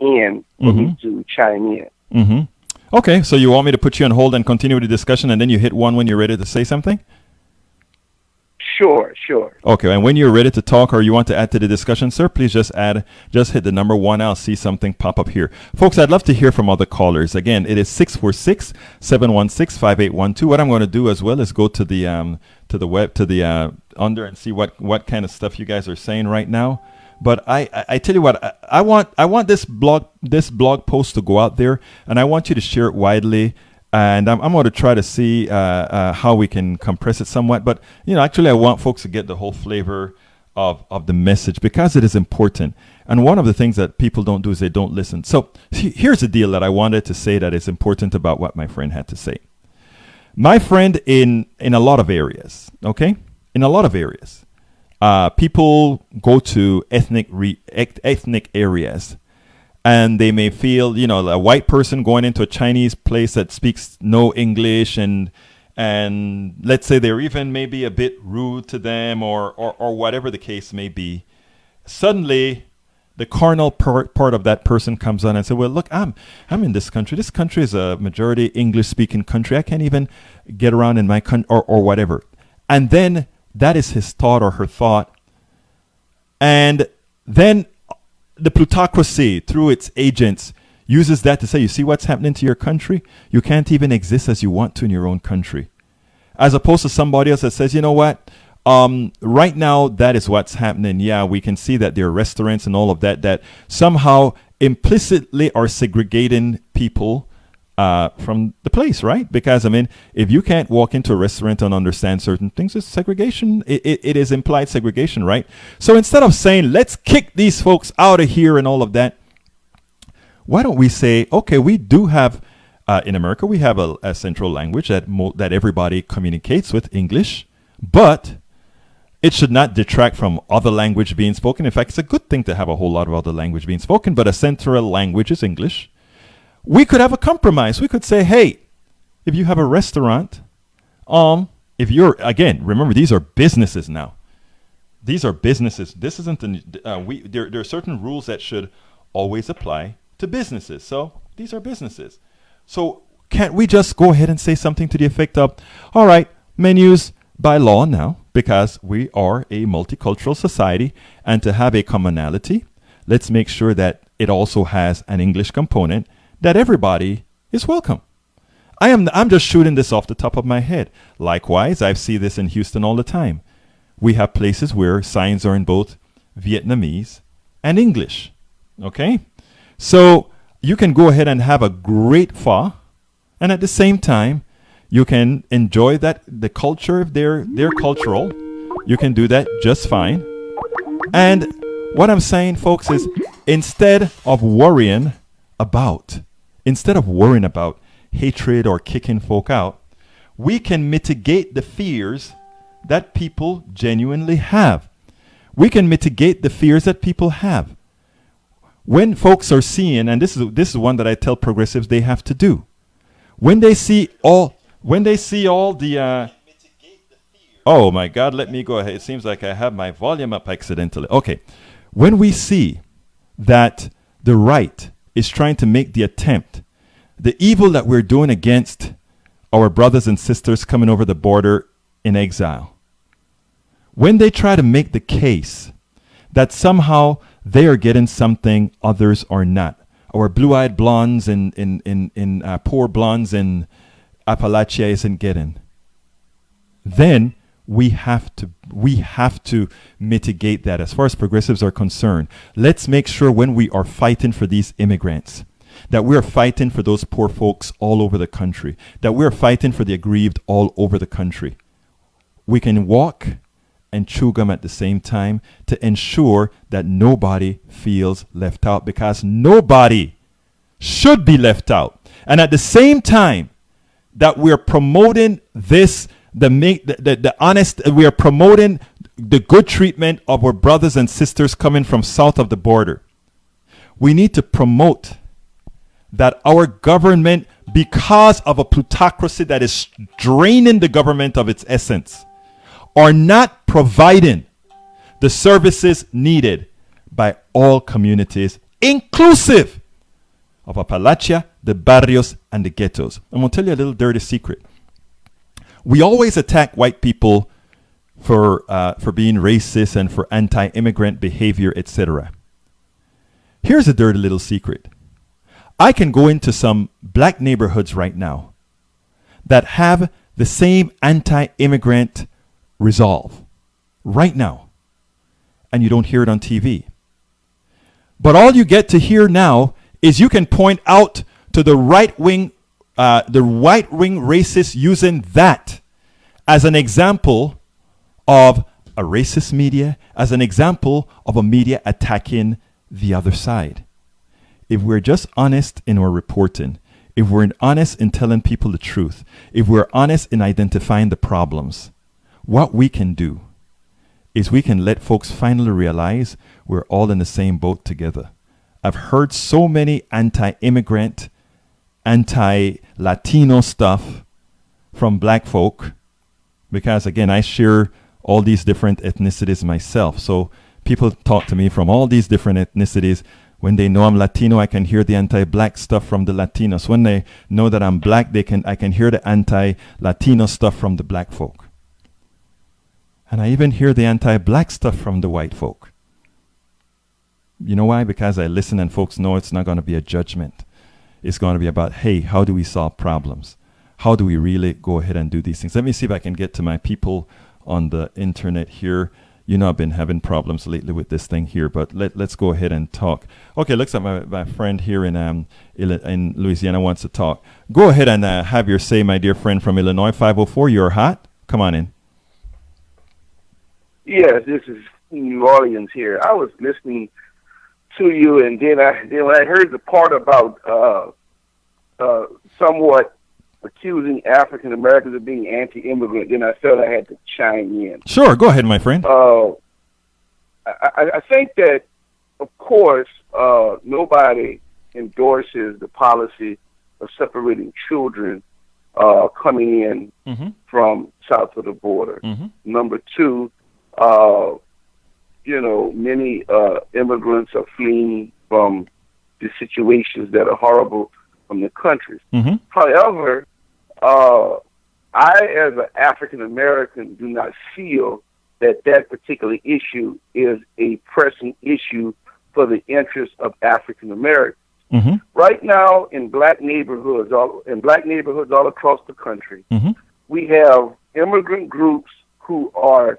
in for me to chime in. Mm-hmm. Okay, so you want me to put you on hold and continue the discussion, and then you hit one when you're ready to say something? Sure. Okay, and when you're ready to talk or you want to add to the discussion, sir, please just hit the number 1. I'll see something pop up here. Folks, I'd love to hear from other callers. Again, it is 646-716-5812. What I'm going to do as well is go to the under and see what kind of stuff you guys are saying right now. But I tell you what, I want this blog post to go out there, and I want you to share it widely. And I'm going to try to see how we can compress it somewhat. But, actually, I want folks to get the whole flavor of the message because it is important. And one of the things that people don't do is they don't listen. So here's the deal that I wanted to say that is important about what my friend had to say. My friend, in a lot of areas, okay? In a lot of areas, people go to ethnic areas. And they may feel, a white person going into a Chinese place that speaks no English, and let's say they're even maybe a bit rude to them, or whatever the case may be. Suddenly, the carnal part of that person comes on and says, "Well, look, I'm in this country. This country is a majority English-speaking country. I can't even get around in my country, or whatever." And then that is his thought or her thought, and then the plutocracy, through its agents, uses that to say, you see what's happening to your country? You can't even exist as you want to in your own country. As opposed to somebody else that says, you know what? Right now, that is what's happening. Yeah, we can see that there are restaurants and all of that somehow implicitly are segregating people from the place, right? Because, if you can't walk into a restaurant and understand certain things, it's segregation. It is implied segregation, right? So instead of saying, let's kick these folks out of here and all of that, why don't we say, okay, we do have, in America, we have a central language that everybody communicates with, English, but it should not detract from other language being spoken. In fact, it's a good thing to have a whole lot of other language being spoken, but a central language is English. We could have a compromise. We could say, hey, if you have a restaurant, if you're, again, remember, these are businesses now. These are businesses. This isn't, there are certain rules that should always apply to businesses. So these are businesses. So can't we just go ahead and say something to the effect of, all right, menus by law now, because we are a multicultural society, and to have a commonality, let's make sure that it also has an English component, that everybody is welcome. I'm just shooting this off the top of my head. Likewise, I see this in Houston all the time. We have places where signs are in both Vietnamese and English. Okay? So you can go ahead and have a great pho, and at the same time, you can enjoy the culture of their cultural. You can do that just fine. And what I'm saying, folks, is instead of worrying about hatred or kicking folk out, we can mitigate the fears that people genuinely have. We can mitigate the fears that people have. When folks are seeing, and this is one that I tell progressives they have to do, when they see all the oh my God, let me go ahead. It seems like I have my volume up accidentally. Okay. When we see that the right is trying to make the attempt, the evil that we're doing against our brothers and sisters coming over the border in exile, when they try to make the case that somehow they are getting something others are not, our blue-eyed blondes and poor blondes in Appalachia isn't getting, then we have to mitigate that. As far as progressives are concerned, let's make sure when we are fighting for these immigrants, that we are fighting for those poor folks all over the country, that we are fighting for the aggrieved all over the country. We can walk and chew gum at the same time to ensure that nobody feels left out, because nobody should be left out. And at the same time that we're promoting this, the honest, we are promoting the good treatment of our brothers and sisters coming from south of the border, we need to promote that our government, because of a plutocracy that is draining the government of its essence, are not providing the services needed by all communities, inclusive of Appalachia, the barrios, and the ghettos. I'm going to tell you a little dirty secret. We always attack white people for being racist and for anti-immigrant behavior, etc. Here's a dirty little secret. I can go into some black neighborhoods right now that have the same anti-immigrant resolve right now, and you don't hear it on TV. But all you get to hear now is you can point out to the right wing racists using that as an example of a racist media, as an example of a media attacking the other side. If we're just honest in our reporting, if we're honest in telling people the truth, if we're honest in identifying the problems, what we can do is we can let folks finally realize we're all in the same boat together. I've heard so many anti-immigrant, anti-Latino stuff from black folk because, again, I share all these different ethnicities myself. So people talk to me from all these different ethnicities. When they know I'm Latino, I can hear the anti-black stuff from the Latinos. When they know that I'm black, I can hear the anti-Latino stuff from the black folk. And I even hear the anti-black stuff from the white folk. You know why? Because I listen and folks know it's not going to be a judgment. It's going to be about, hey, how do we solve problems? How do we really go ahead and do these things? Let me see if I can get to my people on the internet here. You know, I've been having problems lately with this thing here, but let's go ahead and talk. Okay, looks like my friend here in Louisiana wants to talk. Go ahead and have your say, my dear friend from Illinois, 504. You're hot. Come on in. Yes, this is New Orleans here. I was listening to you, and then when I heard the part about somewhat accusing African Americans of being anti-immigrant, then I felt I had to chime in. Sure, go ahead, my friend. I think that, of course, nobody endorses the policy of separating children coming in from south of the border. Number two, many immigrants are fleeing from the situations that are horrible from the countries. However, I, as an African American, do not feel that particular issue is a pressing issue for the interests of African Americans. Right now, in black neighborhoods all across the country, we have immigrant groups who are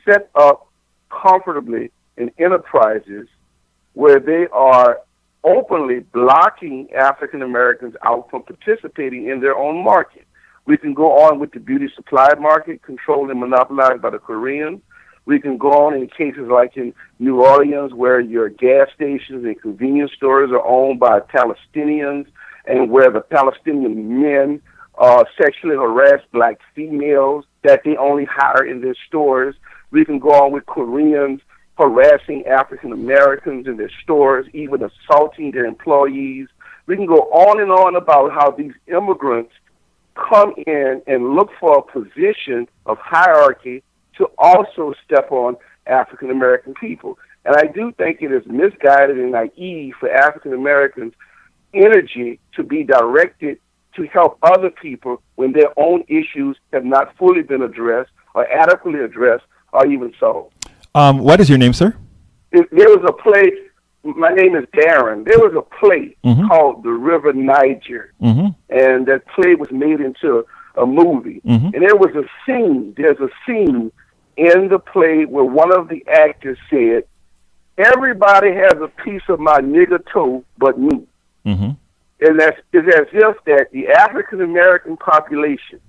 set up comfortably in enterprises where they are openly blocking African Americans out from participating in their own market. We can go on with the beauty supply market controlled and monopolized by the Koreans. We can go on in cases like in New Orleans where your gas stations and convenience stores are owned by Palestinians and where the Palestinian men sexually harass black females that they only hire in their stores. We can go on with Koreans harassing African Americans in their stores, even assaulting their employees. We can go on and on about how these immigrants come in and look for a position of hierarchy to also step on African American people. And I do think it is misguided and naive for African Americans' energy to be directed to help other people when their own issues have not fully been addressed or adequately addressed or even solved. What is your name, sir? There was a play. My name is Darren. There was a play called The River Niger, and that play was made into a movie, and there was a scene. There's a scene in the play where one of the actors said, "Everybody has a piece of my nigger toe but me." And it's as if that the African American population,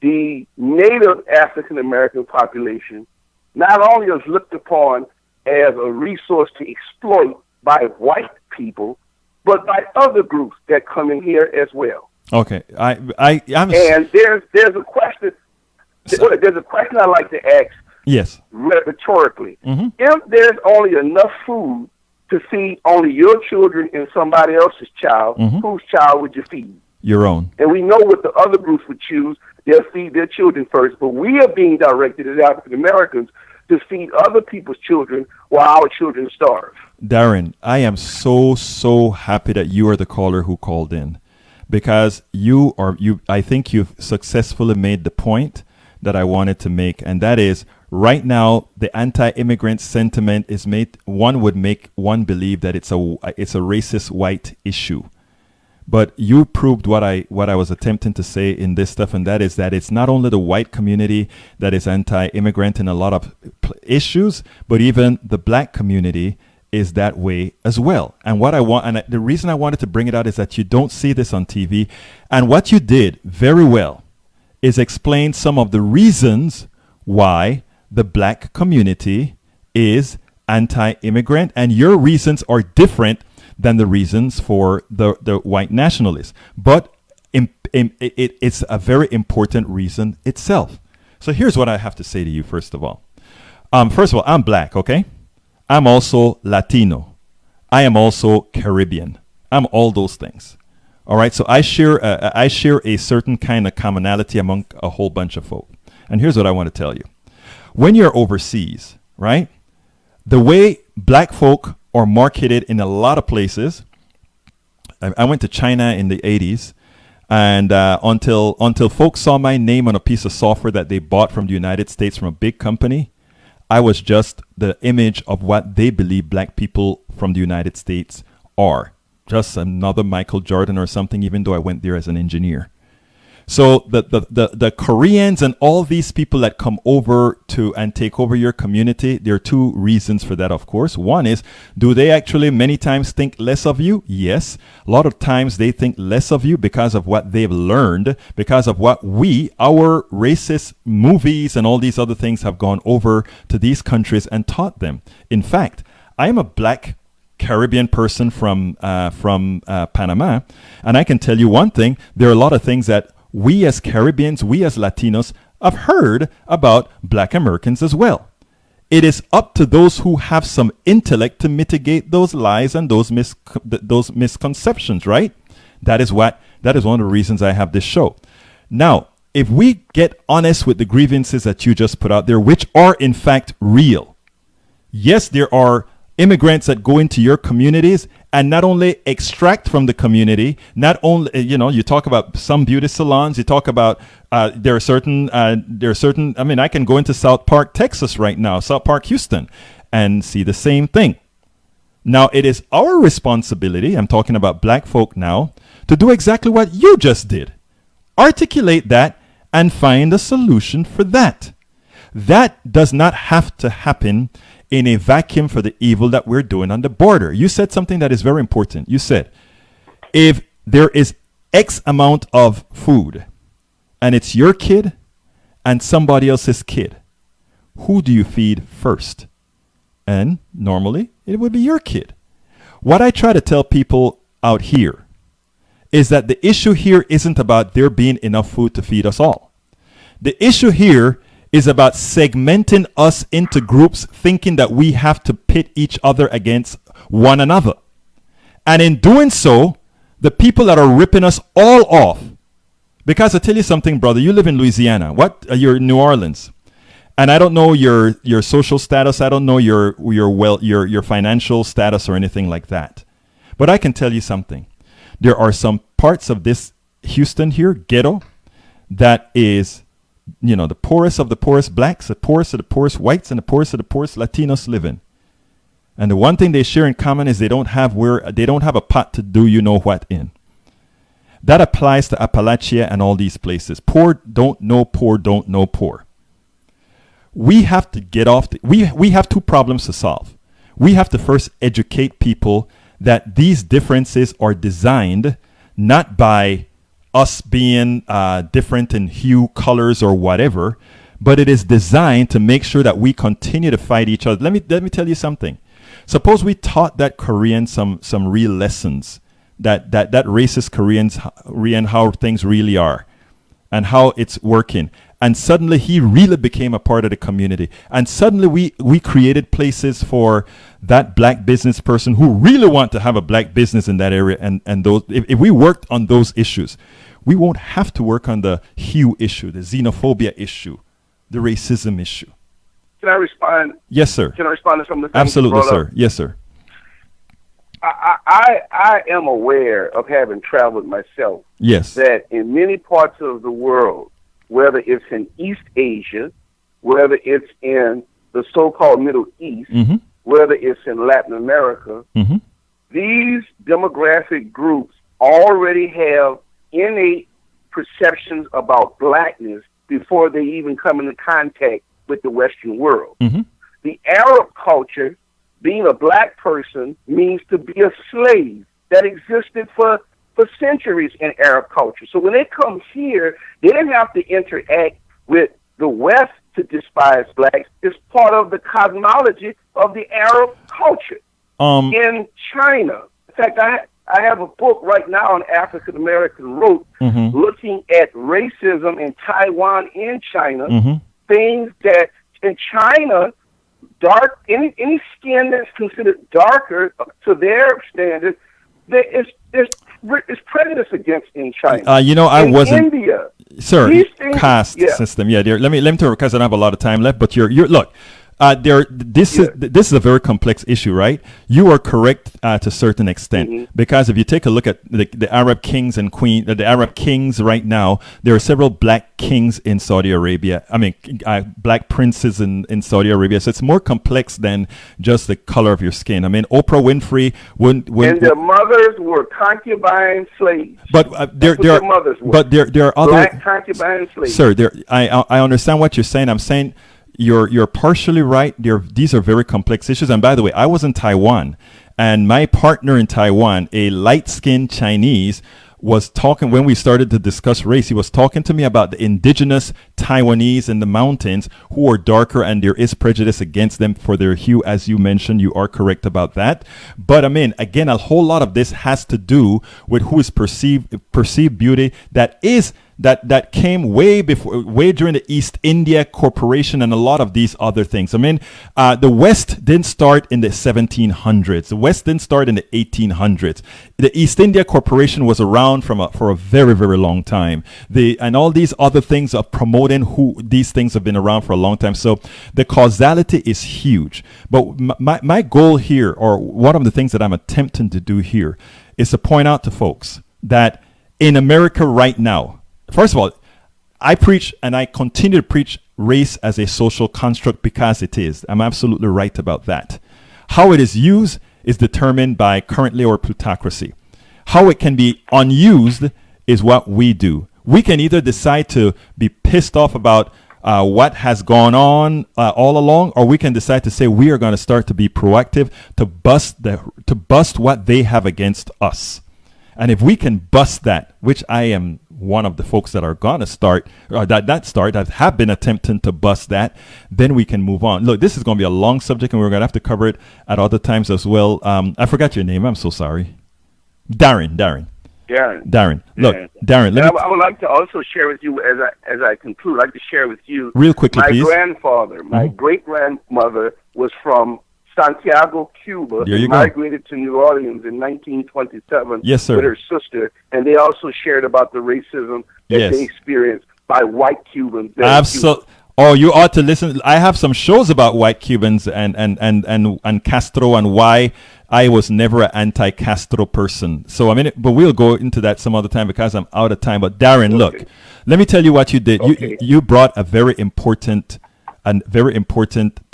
the native African American population, not only is looked upon as a resource to exploit by white people, but by other groups that come in here as well. Okay, I'm and there's a question. There's a question I like to ask. Yes. Rhetorically, if there's only enough food to feed only your children and somebody else's child, whose child would you feed? Your own. And we know what the other groups would choose. They'll feed their children first. But we are being directed as African Americans to feed other people's children while our children starve. Darren, I am so happy that you are the caller who called in, because I think you've successfully made the point that I wanted to make, and that is, right now the anti-immigrant sentiment is would make one believe that it's a racist white issue. But you proved what I was attempting to say in this stuff, and that is that it's not only the white community that is anti-immigrant in a lot of issues, but even the black community is that way as well. And the reason I wanted to bring it out is that you don't see this on TV. And what you did very well is explain some of the reasons why the black community is anti-immigrant, and your reasons are different than the reasons for the white nationalists. But it's a very important reason itself. So here's what I have to say to you, first of all. I'm black, okay? I'm also Latino. I am also Caribbean. I'm all those things. All right, so I share a certain kind of commonality among a whole bunch of folk. And here's what I want to tell you. When you're overseas, right, the way black folk are marketed in a lot of places. I went to China in the 80s, and until folks saw my name on a piece of software that they bought from the United States from a big company, I was just the image of what they believe black people from the United States are. Just another Michael Jordan or something, even though I went there as an engineer. So the Koreans and all these people that come over to and take over your community, there are two reasons for that, of course. One is, do they actually many times think less of you? Yes. A lot of times they think less of you because of what they've learned, because of what our racist movies and all these other things have gone over to these countries and taught them. In fact, I am a black Caribbean person from Panama, and I can tell you one thing: there are a lot of things that we as Caribbeans, we as Latinos, have heard about black Americans as well. It is up to those who have some intellect to mitigate those lies and those misconceptions, right? That is one of the reasons I have this show. Now, if we get honest with the grievances that you just put out there, which are in fact real, yes, there are immigrants that go into your communities and not only extract from the community, not only, you talk about some beauty salons, you talk about, there are certain, I mean, I can go into South Park, Texas right now, South Park, Houston, and see the same thing. Now, it is our responsibility, I'm talking about black folk now, to do exactly what you just did. Articulate that and find a solution for that. That does not have to happen in a vacuum for the evil that we're doing on the border. You said something that is very important. You said, if there is X amount of food and it's your kid and somebody else's kid, who do you feed first? And normally it would be your kid. What I try to tell people out here is that the issue here isn't about there being enough food to feed us all. The issue here is about segmenting us into groups, thinking that we have to pit each other against one another. And in doing so, the people that are ripping us all off, because I tell you something, brother, you live in Louisiana. You're in New Orleans. And I don't know your social status. I don't know your financial status or anything like that. But I can tell you something. There are some parts of this Houston here, ghetto, that is, the poorest of the poorest blacks, the poorest of the poorest whites, and the poorest of the poorest Latinos live in. And the one thing they share in common is they don't have a pot to do what in. That applies to Appalachia and all these places. Poor don't know poor don't know poor. We have to get off. We have two problems to solve. We have to first educate people that these differences are designed not by us being different in hue, colors, or whatever, but it is designed to make sure that we continue to fight each other. Let me tell you something. Suppose we taught that Korean some real lessons, that racist Korean how things really are, and how it's working. And suddenly he really became a part of the community. And suddenly we created places for that black business person who really want to have a black business in that area. And those, if we worked on those issues, we won't have to work on the hue issue, the xenophobia issue, the racism issue. Can I respond? Yes, sir. Can I respond to some of the things Absolutely, you brought sir. up? Yes, sir. I am aware of having traveled myself. Yes. That in many parts of the world, whether it's in East Asia, whether it's in the so-called Middle East, Mm-hmm. whether it's in Latin America, Mm-hmm. these demographic groups already have innate perceptions about blackness before they even come into contact with the Western world. Mm-hmm. The Arab culture, being a black person, means to be a slave. That existed for centuries in Arab culture. So when they come here, they didn't have to interact with the West to despise blacks. It's part of the cosmology of the Arab culture. In China, in fact, I have a book right now on African American wrote Mm-hmm. looking at racism in Taiwan and China, Mm-hmm. things that in China, dark any skin that's considered darker to their standards, it's prejudice against in China. I in wasn't, India, sir. these things- Caste yeah. system. Yeah, dear. Let me turn because I don't have a lot of time left. But you're look. This is a very complex issue, right? You are correct to a certain extent Mm-hmm. because if you take a look at the Arab kings and the Arab kings right now, there are several black kings in Saudi Arabia. I mean, black princes in Saudi Arabia. So it's more complex than just the color of your skin. I mean, Oprah Winfrey wouldn't and their mothers were concubine slaves. but there their are mothers were. but there are other Black concubine slaves. sir. I understand what you're saying. I'm saying. You're partially right. These are very complex issues. And by the way, I was in Taiwan, and my partner in Taiwan, a light-skinned Chinese, was talking when we started to discuss race. He was talking to me about the indigenous Taiwanese in the mountains who are darker, and there is prejudice against them for their hue, as you mentioned. You are correct about that. But I mean, again, a whole lot of this has to do with who is perceived beauty that came way during the East India Corporation and a lot of these other things. I mean, the West didn't start in the 1700s. The West didn't start in the 1800s. The East India Corporation was around for a very, very long time. And all these other things of promoting who these things have been around for a long time. So the causality is huge. But my goal here, or one of the things that I'm attempting to do here, is to point out to folks that in America right now, first of all, I preach and I continue to preach race as a social construct because it is. I'm absolutely right about that. How it is used is determined by currently or plutocracy. How it can be unused is what we do. We can either decide to be pissed off about what has gone on all along, or we can decide to say we are going to start to be proactive to bust what they have against us. And if we can bust that, which I am one of the folks that are going to start, or that have been attempting to bust that, then we can move on. Look, this is going to be a long subject, and we're going to have to cover it at other times as well. I forgot your name. I'm so sorry. Darren. Look, Darren. I would like to also share with you, as I conclude, I'd like to share with you real quickly, my please. grandfather, my great-grandmother was from Santiago, Cuba, There you and go. migrated to New Orleans in 1927 Yes, sir. with her sister, and they also shared about the racism that Yes. they experienced by white Cubans. Absolutely. Oh, you ought to listen. I have some shows about white Cubans and Castro and why I was never an anti-Castro person. So, I mean, but we'll go into that some other time because I'm out of time. But Darren, look, let me tell you what you did. Okay. You brought a very important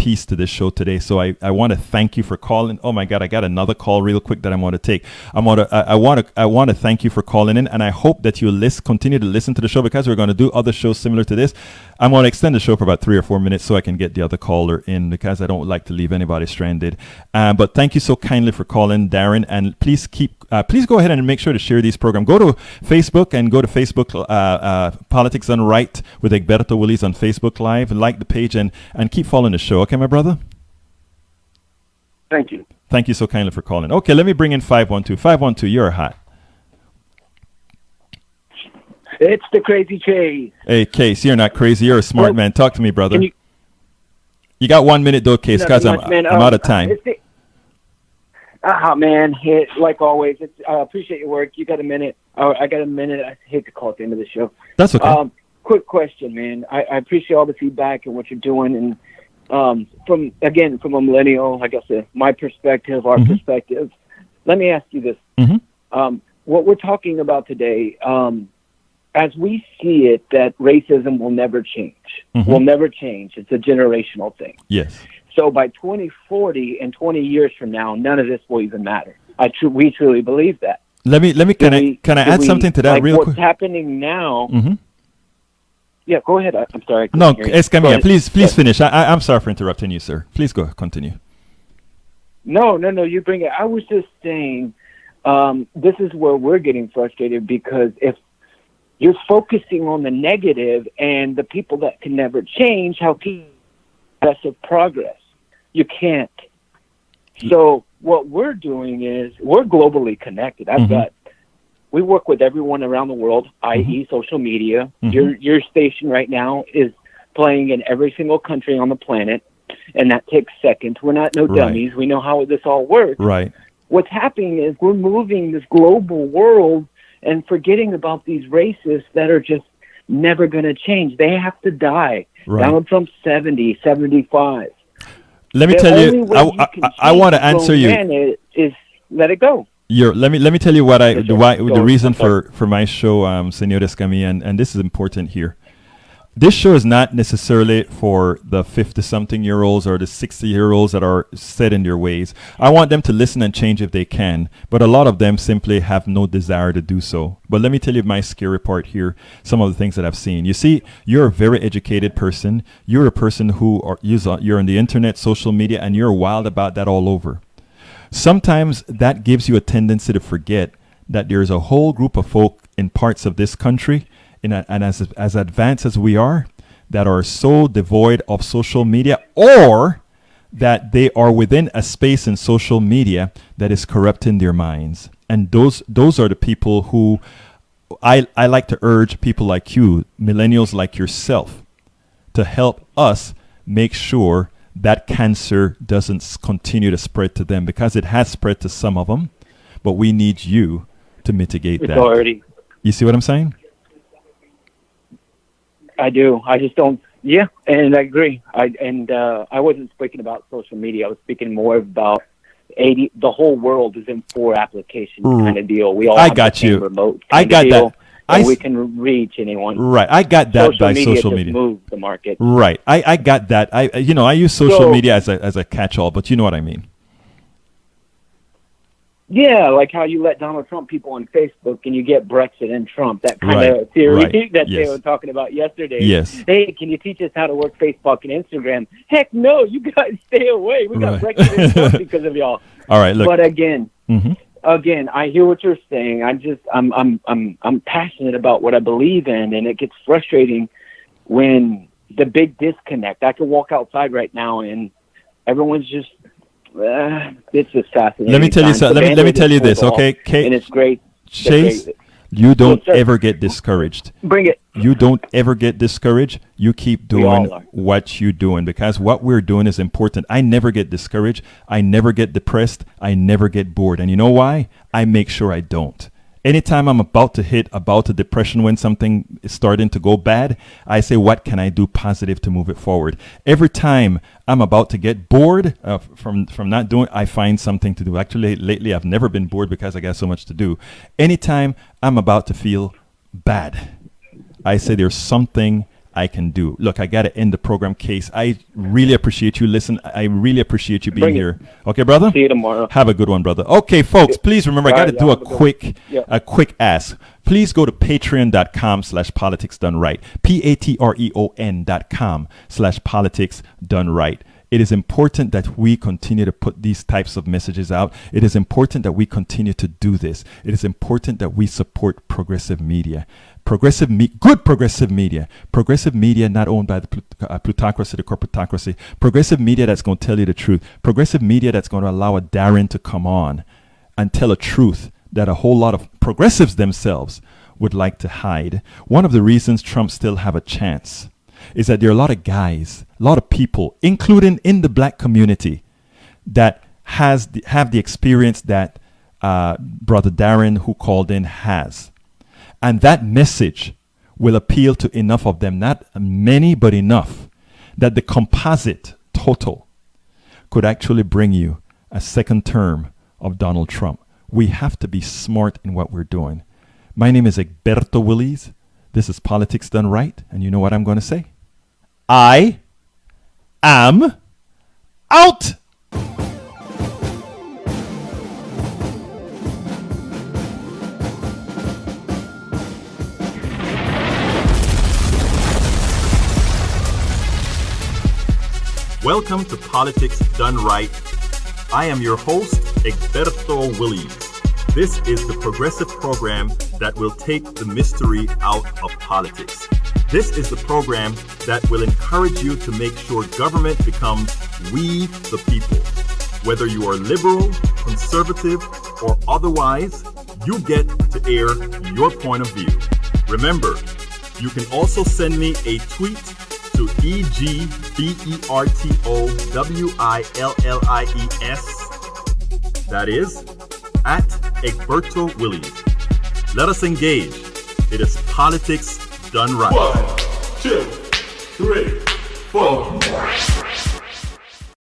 piece to this show today. So I want to thank you for calling. Oh my God, I got another call real quick that I want to take. I want to thank you for calling in, and I hope that you continue to listen to the show, because we're going to do other shows similar to this. I'm going to extend the show for about 3 or 4 minutes so I can get the other caller in, because I don't like to leave anybody stranded. But thank you so kindly for calling, Darren, and please go ahead and make sure to share these programs. Go to Facebook and go to Facebook Politics Done Right with Egberto Willies on Facebook Live. Like the page and keep following the show. Okay, my brother? Thank you. Thank you so kindly for calling. Okay, let me bring in 512. 512, you're hot. It's the Crazy Chase. Hey, Case, you're not crazy. You're a smart man. Talk to me, brother. You got 1 minute, though, Case, because I'm out of time. Man, like always, I appreciate your work. You got a minute? I got a minute. I hate to call at the end of the show. That's okay. Quick question, man. I appreciate all the feedback and what you're doing. And from a millennial, I guess my perspective, our perspective, let me ask you this. What we're talking about today, as we see it, that racism will never change. Will never change. It's a generational thing. Yes. So by 2040 and 20 years from now, none of this will even matter. We truly believe that. Can I add something to that real quick? What's happening now? Yeah, go ahead. I'm sorry. No, Escamilla, please finish. I'm sorry for interrupting you, sir. Please continue. No, you bring it. I was just saying, this is where we're getting frustrated, because if you're focusing on the negative and the people that can never change, how can progressive progress? You can't. So what we're doing is we're globally connected. We work with everyone around the world, i.e. social media. Your station right now is playing in every single country on the planet, and that takes seconds. We're not dummies. We know how this all works. Right. What's happening is we're moving this global world and forgetting about these racists that are just never going to change. They have to die. Right. Donald Trump's 70, 75. Let me tell you, I want to answer you. Is let it go. Let me tell you the reason for my show, Senor Escamilla, and this is important here. This show is not necessarily for the 50-something-year-olds or the 60-year-olds that are set in their ways. I want them to listen and change if they can, but a lot of them simply have no desire to do so. But let me tell you my scary part here, some of the things that I've seen. You see, you're a very educated person. You're a person you're on the internet, social media, and you're wild about that all over. Sometimes that gives you a tendency to forget that there's a whole group of folk in parts of this country, and as advanced as we are, that are so devoid of social media, or that they are within a space in social media that is corrupting their minds. And those are the people who I like to urge people like you, millennials like yourself, to help us make sure that cancer doesn't continue to spread to them, because it has spread to some of them, but we need you to mitigate that. You see what I'm saying? I do. I just don't. Yeah, and I agree. I wasn't speaking about social media. I was speaking more about the whole world is in 4 applications kind of deal. We all have the same remote. I got that. We can reach anyone. Right. I got that by social media. Moved the market. Right. I got that. I use social media as a catch-all, but you know what I mean. Yeah, like how you let Donald Trump people on Facebook and you get Brexit and Trump, that kind of theory that they were talking about yesterday. Yes. Hey, can you teach us how to work Facebook and Instagram? Heck no, you guys stay away. We got Brexit and Trump because of y'all. All right, look. But again, I hear what you're saying. I'm passionate about what I believe in, and it gets frustrating when the big disconnect. I can walk outside right now and everyone's just it's just fascinating. Let me tell you something. Let me tell you this, okay? And it's great. Chase, you don't ever get discouraged. Bring it. You don't ever get discouraged. You keep doing what you're doing, because what we're doing is important. I never get discouraged. I never get depressed. I never get bored. And you know why? I make sure I don't. Anytime I'm about a depression when something is starting to go bad, I say, what can I do positive to move it forward? Every time I'm about to get bored from not doing, I find something to do. Actually, lately, I've never been bored because I got so much to do. Anytime I'm about to feel bad, I say there's something I can do. Look, I got to end the program, Case. I really appreciate you. Listen, I really appreciate you being Bring it. here. Okay, brother? See you tomorrow. Have a good one, brother. Okay, folks, please remember, I got to do a quick ask. Please go to patreon.com/politics done right. patreon.com/politics done right. It is important that we continue to put these types of messages out. It is important that we continue to do this. It is important that we support progressive media. Good progressive media. Progressive media not owned by the plutocracy, the corporatocracy. Progressive media that's going to tell you the truth. Progressive media that's going to allow a Darren to come on and tell a truth that a whole lot of progressives themselves would like to hide. One of the reasons Trump still have a chance is that there are a lot of guys, a lot of people, including in the black community, that have the experience that Brother Darren, who called in, has. And that message will appeal to enough of them, not many, but enough, that the composite total could actually bring you a second term of Donald Trump. We have to be smart in what we're doing. My name is Egberto Willies. This is Politics Done Right. And you know what I'm going to say? I am out. Welcome to Politics Done Right. I am your host, Egberto Willies. This is the progressive program that will take the mystery out of politics. This is the program that will encourage you to make sure government becomes we the people. Whether you are liberal, conservative, or otherwise, you get to air your point of view. Remember, you can also send me a tweet to EGBERTOWILLIES. That is at Egberto Willies. Let us engage. It is Politics Done Right. 1, 2, 3, 4.